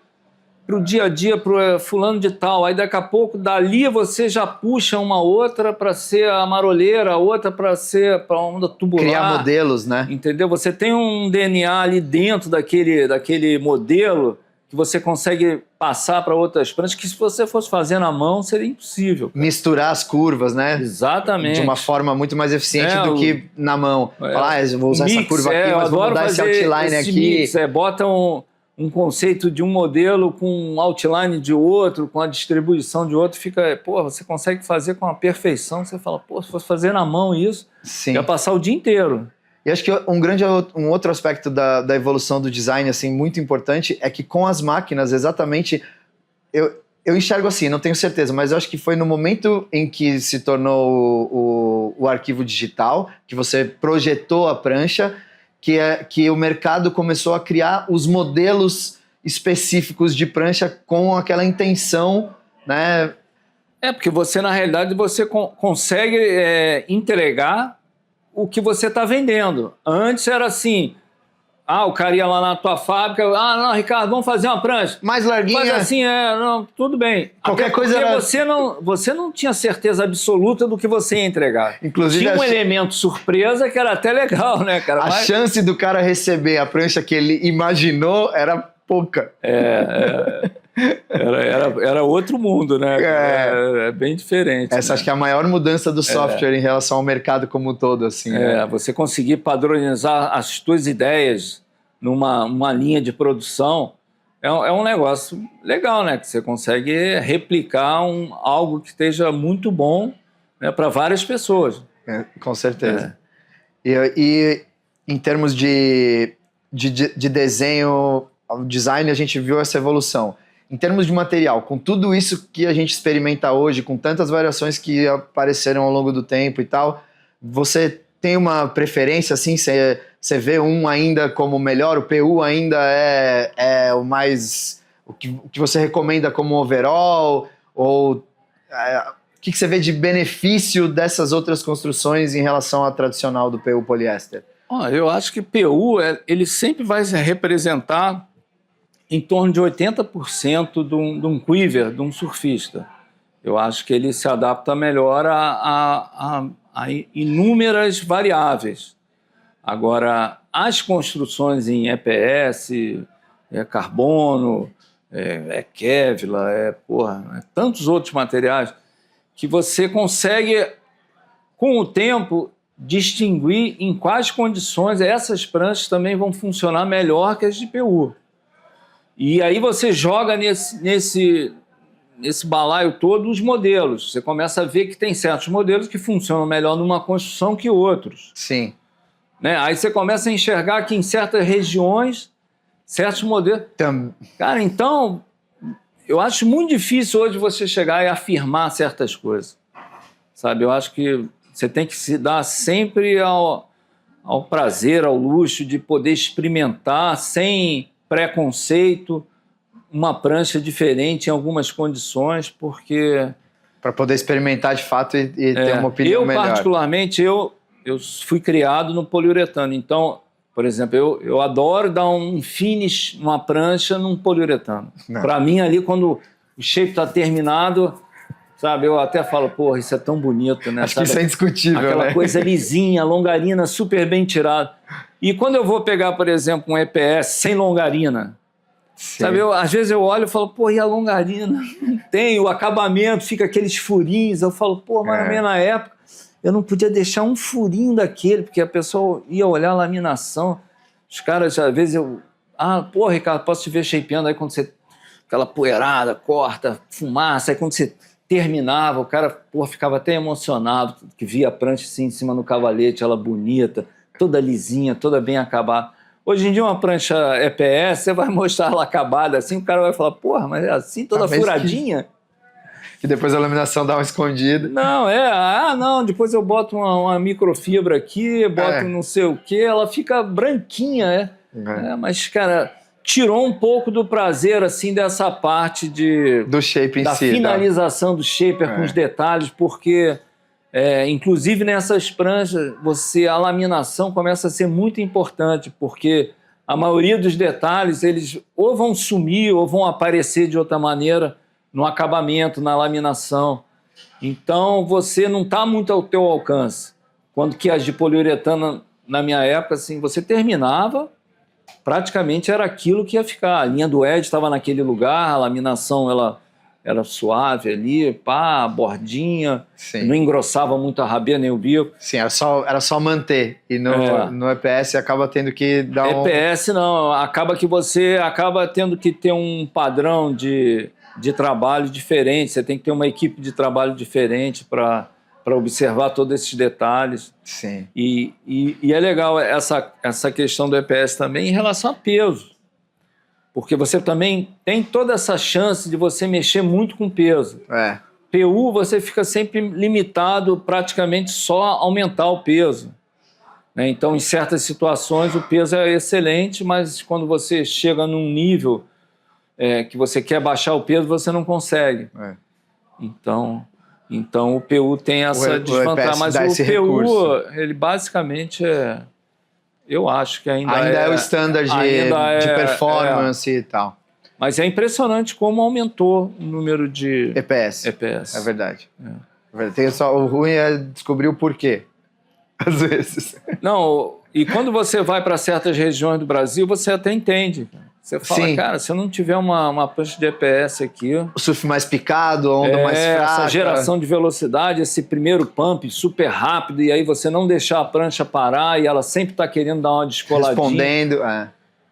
para o dia a dia, para fulano de tal, aí daqui a pouco, dali você já puxa uma outra para ser a marolheira, a outra para ser para onda tubular. Criar modelos, né? Entendeu? Você tem um DNA ali dentro daquele modelo que você consegue passar para outras pranchas, que se você fosse fazer na mão, seria impossível. Cara. Misturar as curvas, né? Exatamente. De uma forma muito mais eficiente do que na mão. Falar, eu vou usar essa curva aqui, mas vou mudar esse outline aqui. Mix, bota um conceito de um modelo com um outline de outro, com a distribuição de outro, você consegue fazer com a perfeição, você fala, se fosse fazer na mão isso, ia passar o dia inteiro. E acho que um outro aspecto da evolução do design, assim, muito importante, é que com as máquinas, exatamente, eu enxergo assim, não tenho certeza, mas eu acho que foi no momento em que se tornou o arquivo digital, que você projetou a prancha, que o mercado começou a criar os modelos específicos de prancha com aquela intenção, né? Porque você, na realidade, você consegue entregar o que você está vendendo. Antes era assim, o cara ia lá na tua fábrica, não, Ricardo, vamos fazer uma prancha. Mais larguinha. Mas assim, não, tudo bem. Qualquer coisa era... você não tinha certeza absoluta do que você ia entregar. Inclusive, tinha um elemento surpresa que era até legal, né, cara? A chance do cara receber a prancha que ele imaginou era pouca. Era outro mundo, né? É bem diferente. Essa acho que é a maior mudança do software em relação ao mercado como um todo, assim. Né? Você conseguir padronizar as tuas ideias numa linha de produção é um negócio legal, né? Que você consegue replicar algo que esteja muito bom, né, para várias pessoas. Com certeza. E em termos de desenho, design, a gente viu essa evolução. Em termos de material, com tudo isso que a gente experimenta hoje, com tantas variações que apareceram ao longo do tempo e tal, você tem uma preferência, assim? Você vê um ainda como melhor? O PU ainda é o mais... O que você recomenda como overall? Ou o que você vê de benefício dessas outras construções em relação à tradicional do PU poliéster? Eu acho que PU ele sempre vai representar em torno de 80% de um quiver, de um surfista. Eu acho que ele se adapta melhor a inúmeras variáveis. Agora, as construções em EPS, carbono, Kevlar, tantos outros materiais que você consegue, com o tempo, distinguir em quais condições essas pranchas também vão funcionar melhor que as de PU. E aí você joga nesse balaio todo os modelos. Você começa a ver que tem certos modelos que funcionam melhor numa construção que outros. Sim. Né? Aí você começa a enxergar que em certas regiões, certos modelos... Cara, então, eu acho muito difícil hoje você chegar e afirmar certas coisas. Sabe? Eu acho que você tem que se dar sempre ao prazer, ao luxo de poder experimentar sem preconceito, uma prancha diferente em algumas condições, porque... Para poder experimentar de fato e ter uma opinião melhor. Particularmente, eu fui criado no poliuretano. Então, por exemplo, eu adoro dar um finish, uma prancha num poliuretano. Para mim, ali, quando o shape está terminado, sabe, eu até falo, porra, isso é tão bonito, né? Acho que isso é indiscutível, aquela coisa lisinha, longarina, super bem tirada. E quando eu vou pegar, por exemplo, um EPS sem longarina, sabe, às vezes eu olho e falo, pô, e a longarina? Não tem, o acabamento, fica aqueles furinhos. Eu falo, pô, mas na época eu não podia deixar um furinho daquele, porque a pessoa ia olhar a laminação. Os caras, às vezes pô, Ricardo, posso te ver shapeando aí quando você... Aquela poeirada, corta, fumaça, aí quando você terminava, o cara, pô, ficava até emocionado, que via a prancha assim em cima no cavalete, ela bonita, toda lisinha, toda bem acabada. Hoje em dia, uma prancha EPS, você vai mostrar ela acabada assim, o cara vai falar, porra, mas é assim, toda furadinha? Que depois a laminação dá uma escondida. Não, não, depois eu boto uma microfibra aqui, boto não sei o quê, ela fica branquinha, mas, cara, tirou um pouco do prazer, assim, dessa parte do shape em da si. Da finalização do shaper com os detalhes, porque... inclusive nessas pranchas, a laminação começa a ser muito importante, porque a maioria dos detalhes, eles ou vão sumir ou vão aparecer de outra maneira no acabamento, na laminação. Então, você não está muito ao teu alcance. Quando que as de poliuretano, na minha época, assim, você terminava, praticamente era aquilo que ia ficar. A linha do edge estava naquele lugar, a laminação, ela era suave ali, pá, bordinha, não engrossava muito a rabia nem o bico. Sim, era só manter. E no EPS acaba tendo que dar EPS não, acaba que você acaba tendo que ter um padrão de trabalho diferente, você tem que ter uma equipe de trabalho diferente para observar todos esses detalhes. Sim. E é legal essa questão do EPS também em relação a peso. Porque você também tem toda essa chance de você mexer muito com peso. PU, você fica sempre limitado praticamente só a aumentar o peso. Então, em certas situações, o peso é excelente, mas quando você chega num nível que você quer baixar o peso, você não consegue. Então, o PU tem essa desvantagem. Mas o PU, ele basicamente eu acho que ainda é o standard de performance e tal. Mas é impressionante como aumentou o número de EPS. É verdade. O ruim é descobrir o porquê, às vezes. Não, e quando você vai para certas regiões do Brasil, você até entende. Você fala, cara, se eu não tiver uma prancha de EPS aqui... O surf mais picado, a onda mais fraca. Essa geração de velocidade, esse primeiro pump super rápido, e aí você não deixar a prancha parar e ela sempre está querendo dar uma descoladinha. Respondendo,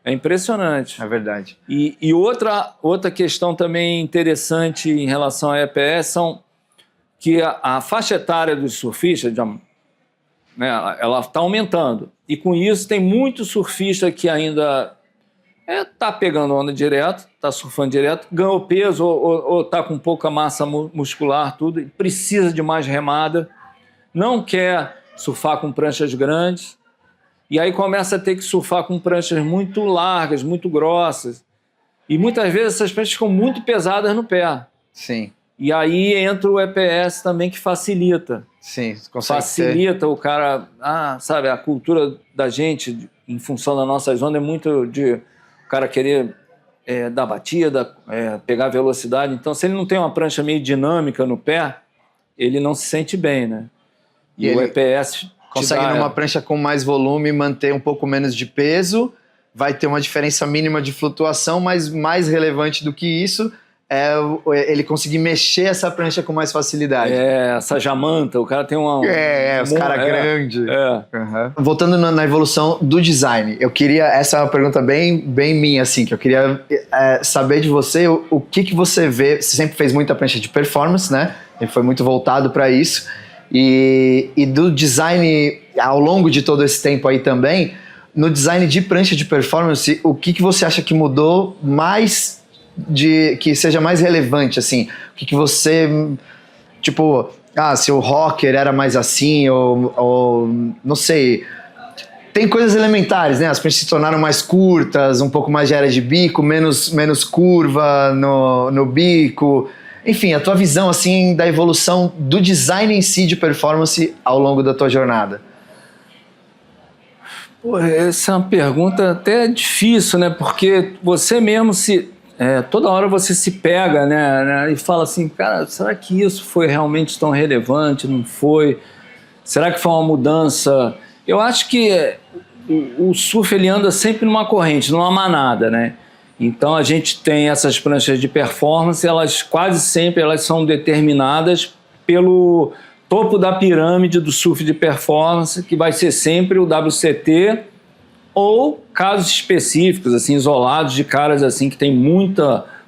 É impressionante. É verdade. E outra questão também interessante em relação à EPS são que a faixa etária dos surfistas, ela está aumentando. E com isso tem muito surfista que ainda... tá pegando onda direto, tá surfando direto, ganhou peso ou tá com pouca massa muscular, tudo, e precisa de mais remada, não quer surfar com pranchas grandes, e aí começa a ter que surfar com pranchas muito largas, muito grossas, e muitas vezes essas pranchas ficam muito pesadas no pé. Sim. E aí entra o EPS também, que facilita. Sim, facilita o cara, sabe, a cultura da gente, em função das nossas ondas, é muito de... o cara querer dar batida, pegar velocidade. Então, se ele não tem uma prancha meio dinâmica no pé, ele não se sente bem, né? E o EPS consegue numa prancha com mais volume manter um pouco menos de peso, vai ter uma diferença mínima de flutuação, mas mais relevante do que isso é ele conseguir mexer essa prancha com mais facilidade. Essa jamanta, o cara tem uma... os caras grandes. Uhum. Voltando na evolução do design, eu queria... Essa é uma pergunta bem minha, assim, que eu queria saber de você o que você vê... Você sempre fez muita prancha de performance, né? Ele foi muito voltado para isso. E do design, ao longo de todo esse tempo aí também, no design de prancha de performance, o que você acha que mudou mais... que seja mais relevante, assim, o que você, tipo, se o rocker era mais assim, ou não sei, tem coisas elementares, né, as pranchas se tornaram mais curtas, um pouco mais de área de bico, menos curva no bico, enfim, a tua visão, assim, da evolução do design em si de performance ao longo da tua jornada. Pô, essa é uma pergunta até difícil, né, porque você mesmo toda hora você se pega, né, e fala assim, cara, será que isso foi realmente tão relevante? Não foi? Será que foi uma mudança? Eu acho que o surf ele anda sempre numa corrente, numa manada, né? Então a gente tem essas pranchas de performance, elas quase sempre são determinadas pelo topo da pirâmide do surf de performance, que vai ser sempre o WCT, ou casos específicos, assim, isolados de caras assim que tem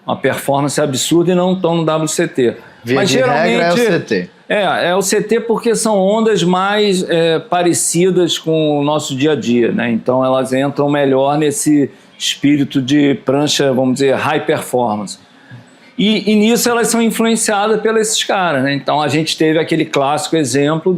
uma performance absurda e não estão no WCT. Mas geralmente regra é o CT. É o CT porque são ondas mais parecidas com o nosso dia a dia, né? Então elas entram melhor nesse espírito de prancha, vamos dizer, high performance. E nisso elas são influenciadas pelos esses caras, né? Então a gente teve aquele clássico exemplo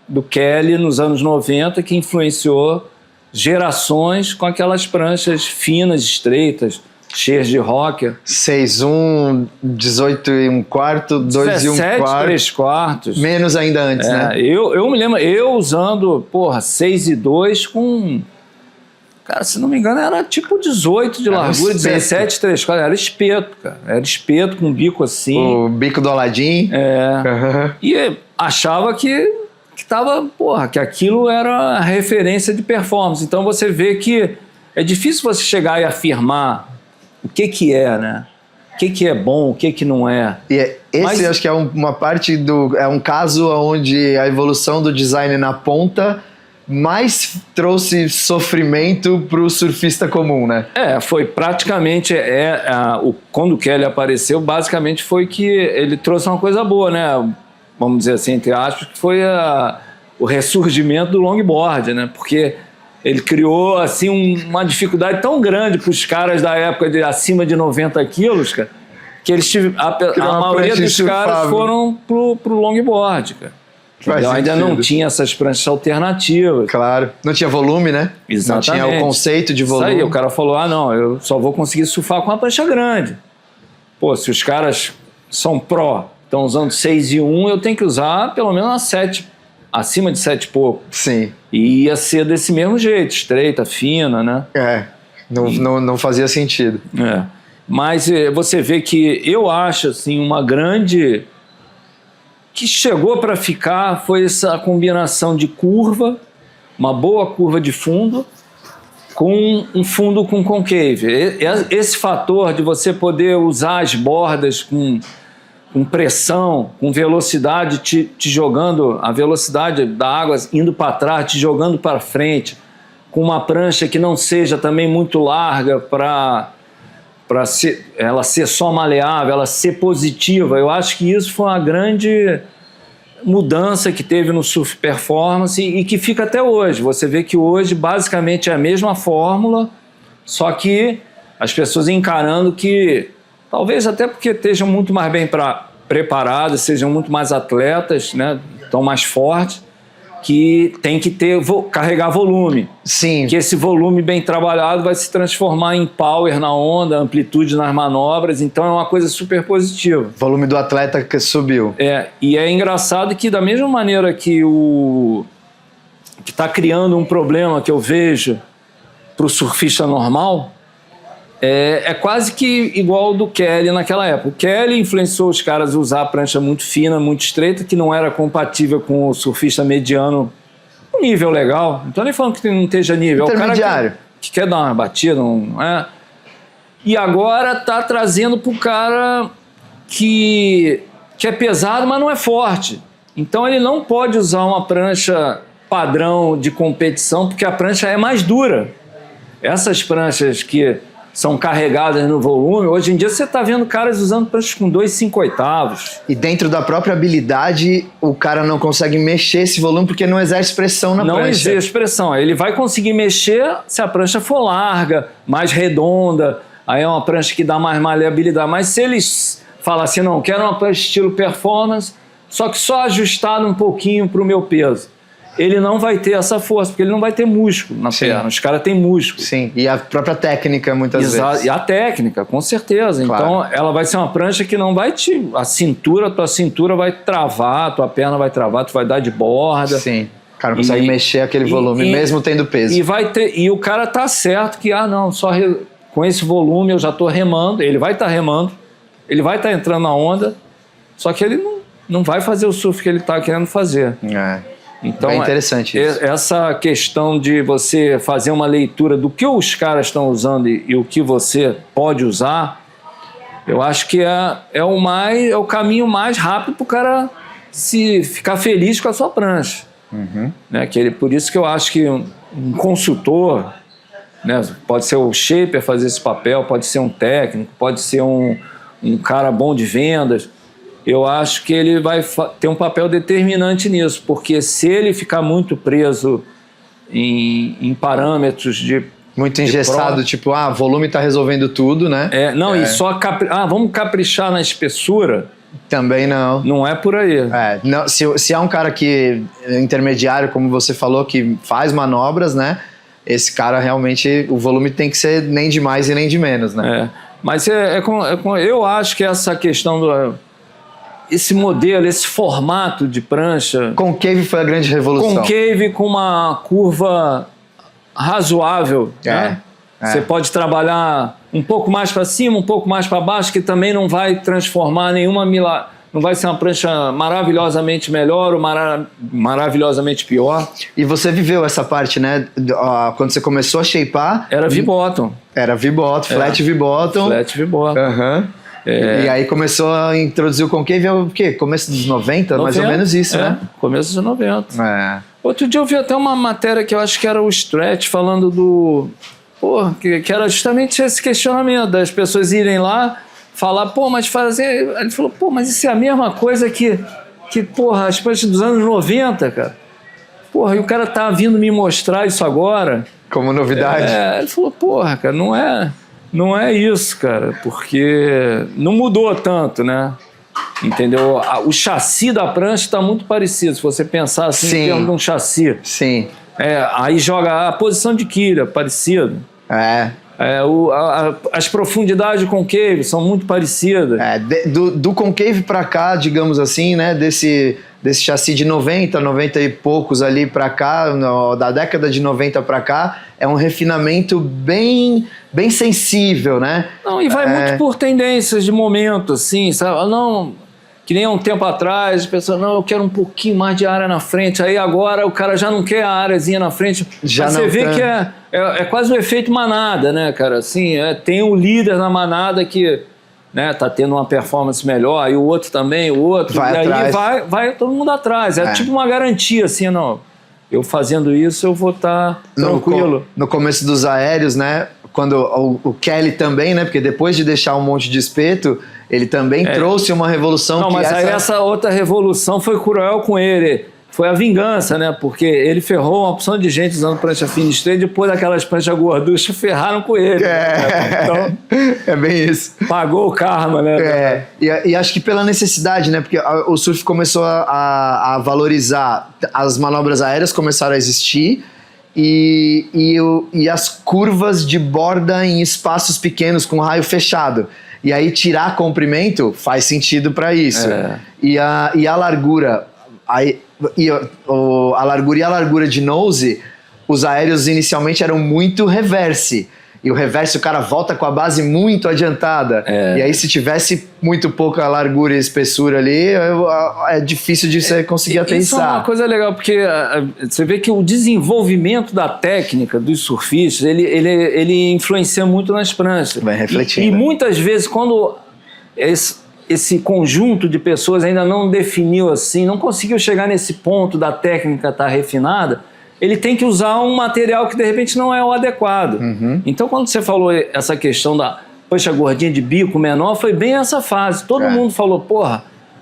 do Kelly nos anos 90, que influenciou gerações com aquelas pranchas finas, estreitas, cheias de rocker. 6'1", 18 e um quarto, 2 e um 17, quarto. 3 quartos. Menos ainda antes, né? Eu me lembro, eu usando, 6 e 2 com... Cara, se não me engano, era tipo 18 de largura, 17, 3 quartos. Era espeto, cara. Era espeto com bico assim. O bico do Aladim. E achava que aquilo era a referência de performance. Então você vê que é difícil você chegar e afirmar o que é, né? O que é bom, o que não é. E esse acho que é uma parte é um caso onde a evolução do design na ponta mais trouxe sofrimento para o surfista comum, né? Foi praticamente... quando o Kelly apareceu, basicamente foi que ele trouxe uma coisa boa, né? Vamos dizer assim, entre aspas, que foi o ressurgimento do longboard, né? Porque ele criou assim, uma dificuldade tão grande para os caras da época de acima de 90 quilos, cara, que eles a maioria dos caras foram pro longboard, cara. Ainda não tinha essas pranchas alternativas. Claro. Não tinha volume, né? Exatamente. Não tinha o conceito de volume. Isso aí, o cara falou, não, eu só vou conseguir surfar com uma prancha grande. Se os caras são pró, estão usando 6 e 1, eu tenho que usar pelo menos uma 7, acima de 7 e pouco. Sim. E ia ser desse mesmo jeito, estreita, fina, né? Não fazia sentido. Mas você vê que eu acho, assim, uma grande... que chegou para ficar foi essa combinação de curva, uma boa curva de fundo, com um fundo com concave. Esse fator de você poder usar as bordas com pressão, com velocidade, te jogando, a velocidade da água indo para trás, te jogando para frente, com uma prancha que não seja também muito larga para ela ser só maleável, ela ser positiva. Eu acho que isso foi uma grande mudança que teve no surf performance e que fica até hoje. Você vê que hoje basicamente é a mesma fórmula, só que as pessoas encarando que, talvez até porque estejam muito mais bem preparadas, sejam muito mais atletas, né? Estão mais fortes, que tem que carregar volume. Sim. Que esse volume bem trabalhado vai se transformar em power na onda, amplitude nas manobras, então é uma coisa super positiva. O volume do atleta que subiu. E é engraçado que da mesma maneira que que está criando um problema que eu vejo para o surfista normal, é quase que igual ao do Kelly naquela época. O Kelly influenciou os caras a usar a prancha muito fina, muito estreita, que não era compatível com o surfista mediano, um nível legal. Não estou nem falando que não esteja nível. É o cara que quer dar uma batida, não é? E agora está trazendo para o cara que é pesado, mas não é forte. Então ele não pode usar uma prancha padrão de competição, porque a prancha é mais dura. Essas pranchas que são carregadas no volume. Hoje em dia você está vendo caras usando pranchas com 2/5/8. E dentro da própria habilidade, o cara não consegue mexer esse volume porque não exerce pressão na prancha. Não exerce pressão. Ele vai conseguir mexer se a prancha for larga, mais redonda, aí é uma prancha que dá mais maleabilidade. Mas se eles falam assim, não, quero uma prancha estilo performance, só que só ajustada um pouquinho para o meu peso, ele não vai ter essa força, porque ele não vai ter músculo na perna. Os caras têm músculo. Sim, e a própria técnica muitas vezes. E a técnica, com certeza. Claro. Então, ela vai ser uma prancha que não vai tua cintura vai travar, tua perna vai travar, tu vai dar de borda. Sim, o cara não consegue mexer aquele volume, mesmo tendo peso. E o cara tá certo que, com esse volume eu já tô remando, ele vai estar remando, ele vai estar entrando na onda, só que ele não vai fazer o surf que ele tá querendo fazer. Então, é interessante isso. Essa questão de você fazer uma leitura do que os caras estão usando e o que você pode usar, eu acho que é o caminho mais rápido para o cara ficar feliz com a sua prancha. Né? Por isso que eu acho que um consultor, né? Pode ser o shaper fazer esse papel, pode ser um técnico, pode ser um cara bom de vendas. eu acho que ele vai ter um papel determinante nisso, porque se ele ficar muito preso em parâmetros de... Muito engessado, tipo, volume tá resolvendo tudo, né? E só vamos caprichar na espessura. Também não. Não é por aí. Não, se é um cara que intermediário, como você falou, que faz manobras, né? Esse cara realmente, o volume tem que ser nem de mais e nem de menos, né? Mas eu acho que essa questão esse modelo, esse formato de prancha... Concave foi a grande revolução. Concave com uma curva razoável, né? Você pode trabalhar um pouco mais para cima, um pouco mais para baixo, que também não vai transformar não vai ser uma prancha maravilhosamente melhor ou maravilhosamente pior. E você viveu essa parte, né? Quando você começou a shapear... Era V-bottom. Era V-bottom, flat V-bottom. Flat V-bottom. E aí começou a introduzir o concave, o quê? Começo dos 90? Mais ou menos isso, né? Começo dos 90. Outro dia eu vi até uma matéria que eu acho que era o Stretch falando do... que era justamente esse questionamento das pessoas irem lá falar, mas fazer... Ele falou, mas isso é a mesma coisa que as pranchas dos anos 90, cara. E o cara tá vindo me mostrar isso agora. Como novidade. Ele falou, cara, não é isso, cara, porque não mudou tanto, né? Entendeu? O chassi da prancha está muito parecido, se você pensar assim, em termos de um chassi. Sim. Aí joga a posição de quilha, parecido. As profundidades do concave são muito parecidas. Do concave para cá, digamos assim, né? Desse chassi de 90 e poucos ali para cá, da década de 90 para cá, é um refinamento bem sensível, né? Não, e vai muito por tendências de momento, assim, sabe? Não, que nem há um tempo atrás, a pessoa, eu quero um pouquinho mais de área na frente, aí agora o cara já não quer a areazinha na frente. Você vê que é quase o efeito manada, né, cara? Assim, tem um líder na manada que... né, tá tendo uma performance melhor, e o outro também, aí vai todo mundo atrás. É tipo uma garantia, assim, eu fazendo isso eu vou estar tranquilo. No começo dos aéreos, né, quando o Kelly também, né, porque depois de deixar um monte de espeto, ele também trouxe uma revolução. Mas aí essa outra revolução foi cruel com ele. Foi a vingança, né? Porque ele ferrou uma opção de gente usando prancha fina straight, depois daquelas pranchas gorduchas ferraram com ele. Então, é bem isso. Pagou o karma, né? E acho que pela necessidade, né? Porque o surf começou a valorizar, as manobras aéreas começaram a existir e as curvas de borda em espaços pequenos com raio fechado. E aí tirar comprimento faz sentido para isso. E a largura... a largura de nose, os aéreos inicialmente eram muito reverse. E o reverse o cara volta com a base muito adiantada. E aí se tivesse muito pouca largura e espessura ali, é difícil de você conseguir aterrissar. Isso é uma coisa legal, porque você vê que o desenvolvimento da técnica dos surfistas, ele influencia muito nas pranchas. Vai refletindo. E muitas vezes, quando esse conjunto de pessoas ainda não definiu assim, não conseguiu chegar nesse ponto da técnica estar refinada, ele tem que usar um material que de repente não é o adequado. Então quando você falou essa questão da prancha gordinha de bico menor, foi bem essa fase. Todo mundo falou,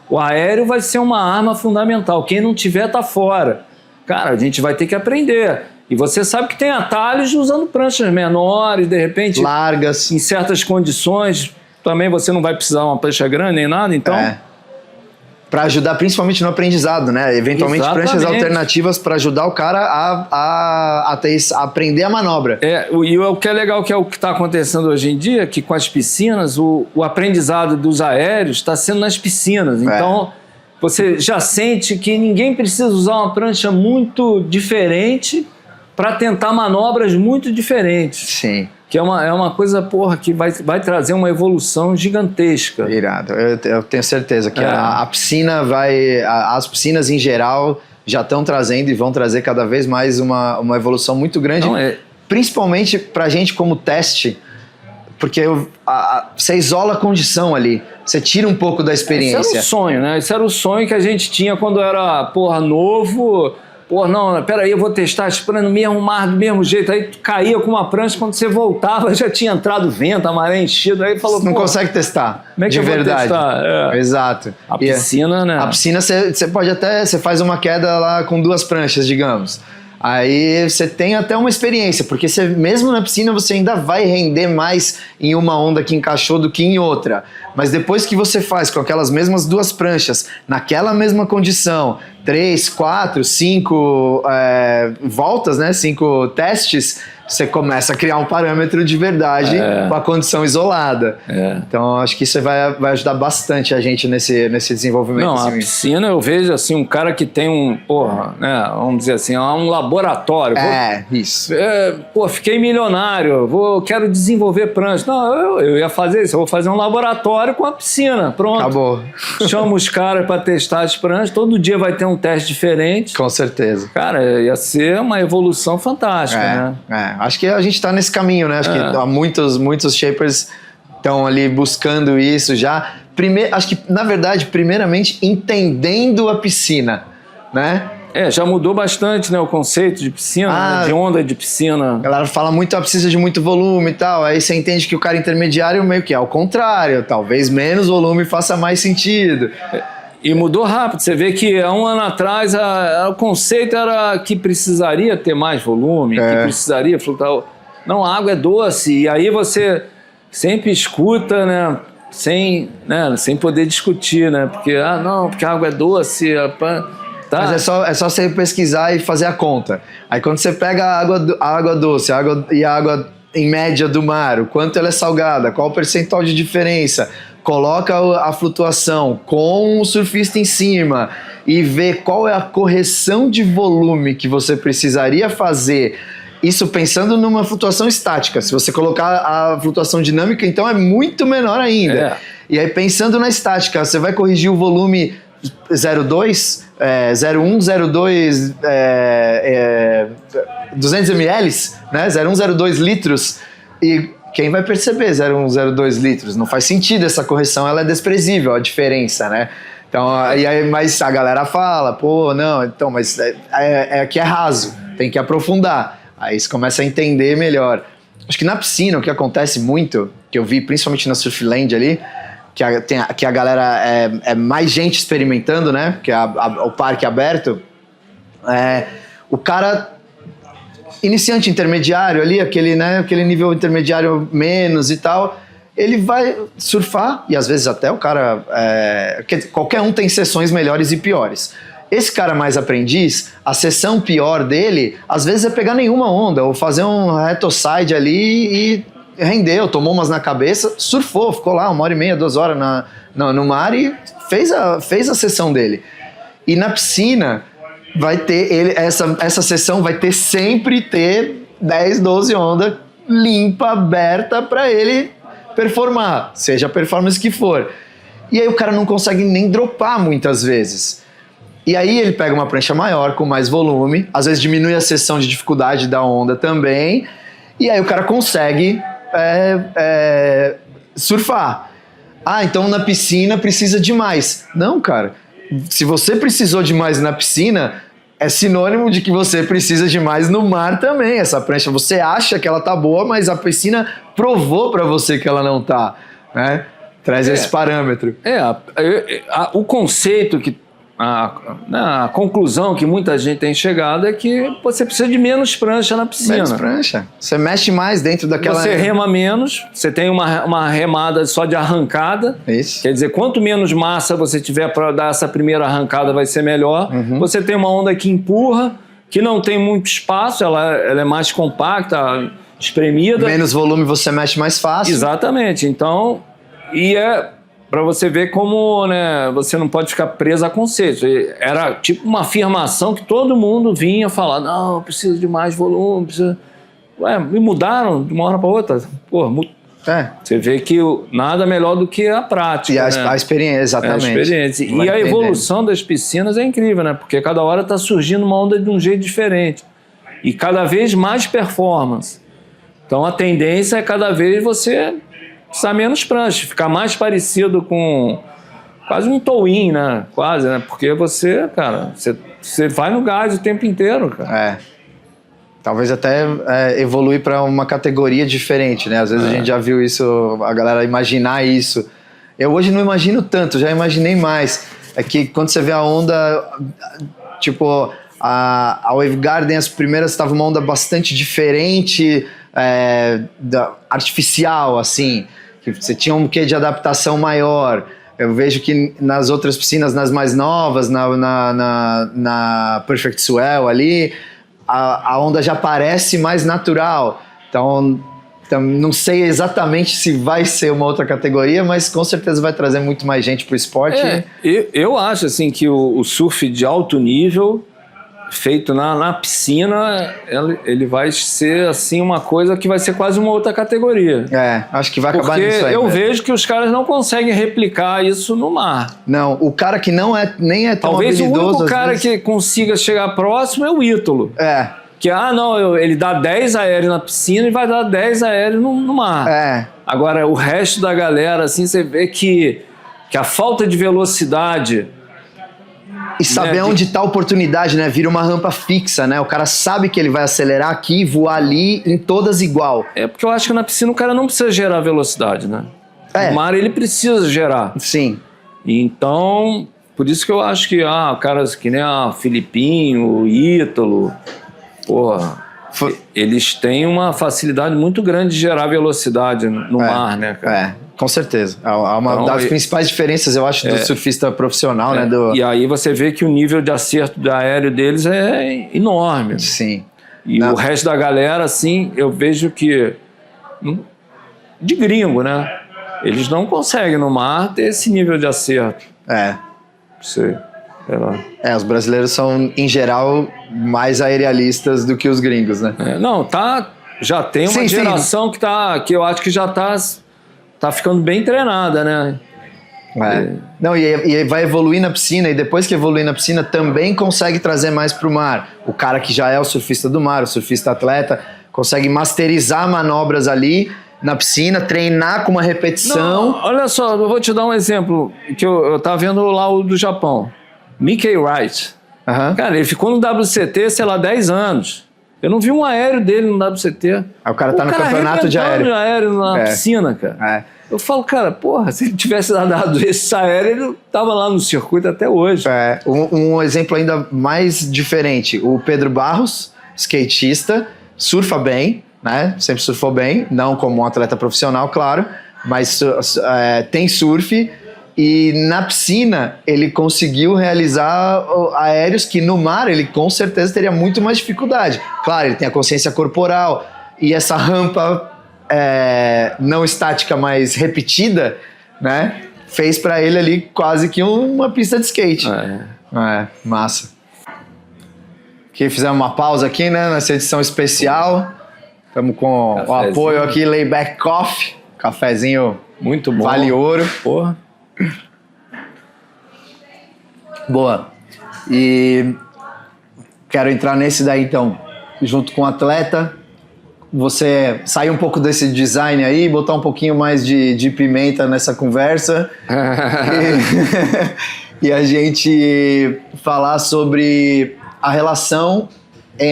o aéreo vai ser uma arma fundamental, quem não tiver tá fora. Cara, a gente vai ter que aprender. E você sabe que tem atalhos usando pranchas menores, de repente... largas. Em certas condições... Também você não vai precisar uma prancha grande nem nada, então... Para ajudar principalmente no aprendizado, né? Eventualmente pranchas alternativas para ajudar o cara a aprender a manobra. E o que é legal, que é o que está acontecendo hoje em dia, que com as piscinas, o aprendizado dos aéreos está sendo nas piscinas. Então, você já sente que ninguém precisa usar uma prancha muito diferente para tentar manobras muito diferentes. Sim. Que é uma coisa, que vai trazer uma evolução gigantesca. Irado. Eu tenho certeza que a piscina as piscinas em geral já estão trazendo e vão trazer cada vez mais uma evolução muito grande. Principalmente pra gente como teste, porque você isola a condição ali, você tira um pouco da experiência. Esse era o sonho, né? Esse era o sonho que a gente tinha quando era, novo, pô, não, peraí, eu vou testar as pranchas no mesmo mar, do mesmo jeito. Aí tu caía com uma prancha, quando você voltava já tinha entrado vento, a maré enchida. Aí falou, Você não consegue testar. como é que de eu vou verdade. testar? É. Exato. A piscina, né? A piscina, você pode até... Você faz uma queda lá com 2 pranchas, digamos. Aí você tem até uma experiência, porque você, mesmo na piscina você ainda vai render mais em uma onda que encaixou do que em outra. Mas depois que você faz com aquelas mesmas 2 pranchas, naquela mesma condição, 3, 4, 5 voltas, né? 5 testes, você começa a criar um parâmetro de verdade com a condição isolada. Então acho que isso vai ajudar bastante a gente nesse desenvolvimento. Não, a piscina eu vejo assim, um cara que tem vamos dizer assim, um laboratório. Isso. Fiquei milionário, quero desenvolver prancha. Não, eu ia fazer isso, eu vou fazer um laboratório com a piscina, pronto. Acabou. Chama os caras para testar as pranchas, todo dia vai ter um teste diferente. Com certeza. Cara, ia ser uma evolução fantástica, né? Acho que a gente está nesse caminho, né? Acho que há muitos shapers estão ali buscando isso já. Acho que, na verdade, primeiramente, entendendo a piscina, né? Já mudou bastante, né, o conceito de piscina, né, de onda de piscina. A galera fala muito, precisa de muito volume e tal. Aí você entende que o cara intermediário meio que é ao contrário. Talvez menos volume faça mais sentido. E mudou rápido. Você vê que há um ano atrás o conceito era que precisaria ter mais volume, que precisaria flutuar. Não, a água é doce. E aí você sempre escuta, né, sem poder discutir, né? Porque porque a água é doce. Tá. Mas é só você pesquisar e fazer a conta. Aí quando você pega a água doce a água em média do mar, o quanto ela é salgada, qual o percentual de diferença, coloca a flutuação com o surfista em cima e vê qual é a correção de volume que você precisaria fazer. Isso pensando numa flutuação estática. Se você colocar a flutuação dinâmica, então é muito menor ainda. E aí pensando na estática, você vai corrigir o volume 0,2, 0,1, 0,2, 200 ml, né? 0,1, 0,2 litros. E quem vai perceber 0,1, 0,2 litros? Não faz sentido essa correção, ela é desprezível, a diferença, né? Então, mas a galera fala, mas aqui é raso, tem que aprofundar. Aí você começa a entender melhor. Acho que na piscina, o que acontece muito, que eu vi principalmente na Surfland ali, que a galera é mais gente experimentando, né? Que o parque aberto. O cara iniciante intermediário ali, aquele nível intermediário menos e tal, ele vai surfar, e às vezes até o cara... qualquer um tem sessões melhores e piores. Esse cara mais aprendiz, a sessão pior dele, às vezes é pegar nenhuma onda, ou fazer um retoside ali e rendeu, tomou umas na cabeça, surfou, ficou lá 1h30, 2 horas no mar e fez a sessão dele. E na piscina vai ter essa sessão vai ter sempre 10, 12 ondas limpa, aberta para ele performar, seja a performance que for. E aí o cara não consegue nem dropar muitas vezes. E aí ele pega uma prancha maior, com mais volume, às vezes diminui a seção de dificuldade da onda também, e aí o cara consegue surfar. Então na piscina precisa de mais. Não, cara. Se você precisou de mais na piscina, é sinônimo de que você precisa de mais no mar também. Essa prancha, você acha que ela tá boa, mas a piscina provou para você que ela não tá, né? Traz esse parâmetro. O conceito que a conclusão que muita gente tem chegado é que você precisa de menos prancha na piscina. Menos prancha. Você mexe mais dentro daquela... Você rema menos, você tem uma remada só de arrancada. Isso. Quer dizer, quanto menos massa você tiver para dar essa primeira arrancada vai ser melhor. Você tem uma onda que empurra, que não tem muito espaço, ela é mais compacta, espremida. Menos volume você mexe mais fácil. Exatamente. Então, para você ver como, né, você não pode ficar preso a conceitos. Era tipo uma afirmação que todo mundo vinha falar, não, precisa de mais volume, precisa... e mudaram de uma hora para outra. Você vê que nada melhor do que a prática. E a experiência, exatamente. A experiência. E a evolução das piscinas é incrível, né? Porque cada hora está surgindo uma onda de um jeito diferente. E cada vez mais performance. Então a tendência é cada vez você... precisar menos prancha, ficar mais parecido com quase um towing, né? Quase, né? Porque você, cara, você você vai no gás o tempo inteiro, cara. Talvez até evoluir para uma categoria diferente, né? Às vezes a gente já viu isso, a galera imaginar isso. Eu hoje não imagino tanto, já imaginei mais. É que quando você vê a onda, tipo, a Wave Garden, as primeiras estavam uma onda bastante diferente, artificial, assim, que você tinha um quê de adaptação maior. Eu vejo que nas outras piscinas, nas mais novas, na Perfect Swell ali, a onda já parece mais natural. Então, não sei exatamente se vai ser uma outra categoria, mas com certeza vai trazer muito mais gente para o esporte. Eu acho assim, que o surf de alto nível, feito na piscina, ele vai ser assim, uma coisa que vai ser quase uma outra categoria. Acho que vai acabar porque nisso aí. Eu vejo que os caras não conseguem replicar isso no mar. Não, o cara que nem é tão talvez habilidoso... Talvez o único cara que consiga chegar próximo é o Ítalo. Que, ele dá 10 aéreos na piscina e vai dar 10 aéreos no mar. Agora, o resto da galera, assim, você vê que a falta de velocidade... E saber onde está a oportunidade, né? Vira uma rampa fixa, né? O cara sabe que ele vai acelerar aqui, voar ali, em todas igual. Porque eu acho que na piscina o cara não precisa gerar velocidade, né? No mar ele precisa gerar. Sim. Então, por isso que eu acho que caras que nem Filipinho, Ítalo, eles têm uma facilidade muito grande de gerar velocidade no mar, né, cara? Com certeza. É uma das principais diferenças, eu acho, do surfista profissional, né? E aí você vê que o nível de acerto do aéreo deles é enorme. Sim. E o resto da galera, assim, eu vejo que... De gringo, né? Eles não conseguem no mar ter esse nível de acerto. Sei lá. Os brasileiros são, em geral, mais aerialistas do que os gringos, né? Já tem uma geração que eu acho que já tá ficando bem treinada, né? Não, e vai evoluir na piscina, e depois que evoluir na piscina, também consegue trazer mais pro mar. O cara que já é o surfista do mar, o surfista atleta, consegue masterizar manobras ali na piscina, treinar com uma repetição. Não, olha só, eu vou te dar um exemplo, que eu tava vendo lá o do Japão. Mickey Wright. Cara, ele ficou no WCT, sei lá, 10 anos. Eu não vi um aéreo dele no WCT. O cara tá no campeonato de aéreo. Na piscina, cara. Eu falo, cara, se ele tivesse dado esse aéreo, ele tava lá no circuito até hoje. Um exemplo ainda mais diferente. O Pedro Barros, skatista, surfa bem, né? Sempre surfou bem, não como um atleta profissional, claro, mas tem surf. E na piscina ele conseguiu realizar aéreos que no mar ele com certeza teria muito mais dificuldade. Claro, ele tem a consciência corporal e essa rampa não estática, mas repetida, né? Fez para ele ali quase que uma pista de skate. Massa. Aqui fizemos uma pausa aqui, né? Nessa edição especial. Estamos com o apoio aqui, Layback Coffee. Cafezinho muito bom. Vale ouro. Porra. Boa. E quero entrar nesse daí então, junto com o atleta. Você sair um pouco desse design aí, botar um pouquinho mais de pimenta nessa conversa e a gente falar sobre a relação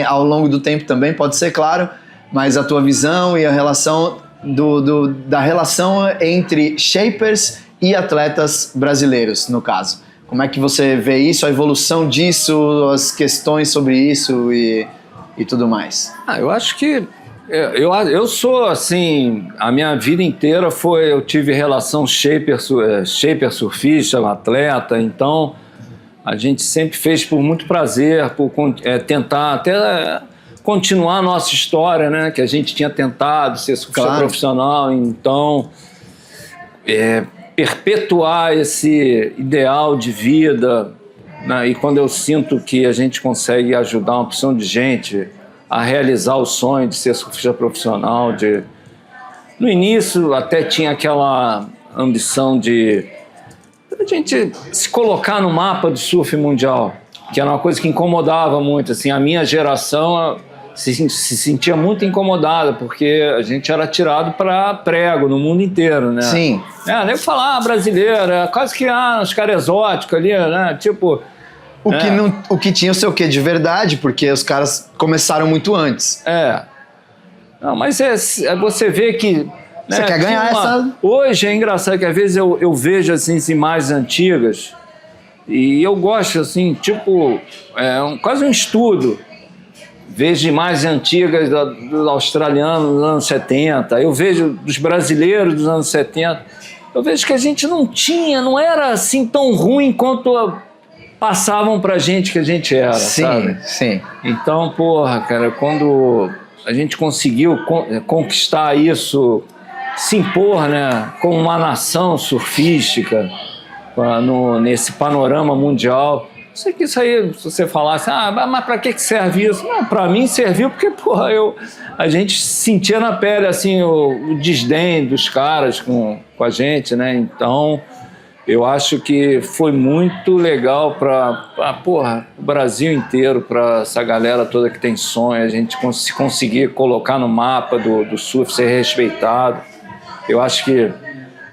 ao longo do tempo também, pode ser, claro, mas a tua visão e a relação da relação entre shapers e atletas brasileiros, no caso. Como é que você vê isso, a evolução disso, as questões sobre isso e tudo mais? Eu acho que eu sou assim, a minha vida inteira eu tive relação shaper surfista, atleta, então a gente sempre fez por muito prazer, por tentar até continuar a nossa história, né? Que a gente tinha tentado ser surfista profissional, então perpetuar esse ideal de vida, né? E quando eu sinto que a gente consegue ajudar uma porção de gente a realizar o sonho de ser surfista profissional, no início até tinha aquela ambição de a gente se colocar no mapa do surf mundial, que era uma coisa que incomodava muito, assim, a minha geração se sentia muito incomodada, porque a gente era tirado para prego no mundo inteiro, né? Sim. Nem falar brasileiro, quase que os caras exóticos ali, né? Tipo, O que tinha o seu quê de verdade, porque os caras começaram muito antes. Não, mas você vê que... Você quer ganhar essa... Hoje é engraçado que às vezes eu vejo assim, as imagens antigas e eu gosto assim, tipo, quase um estudo. Vejo imagens antigas dos australianos dos anos 70, eu vejo dos brasileiros dos anos 70. Eu vejo que a gente não era assim tão ruim quanto passavam pra gente que a gente era, sabe? Sim. Então, porra, cara, quando a gente conseguiu conquistar isso, se impor, né, como uma nação surfística nesse panorama mundial. Eu sei que isso aí, se você falasse, mas para que serve isso? Não, para mim serviu porque, porra, a gente sentia na pele, assim, o desdém dos caras com a gente, né? Então, eu acho que foi muito legal para o Brasil inteiro, para essa galera toda que tem sonho, a gente conseguir colocar no mapa do surf, ser respeitado. Eu acho que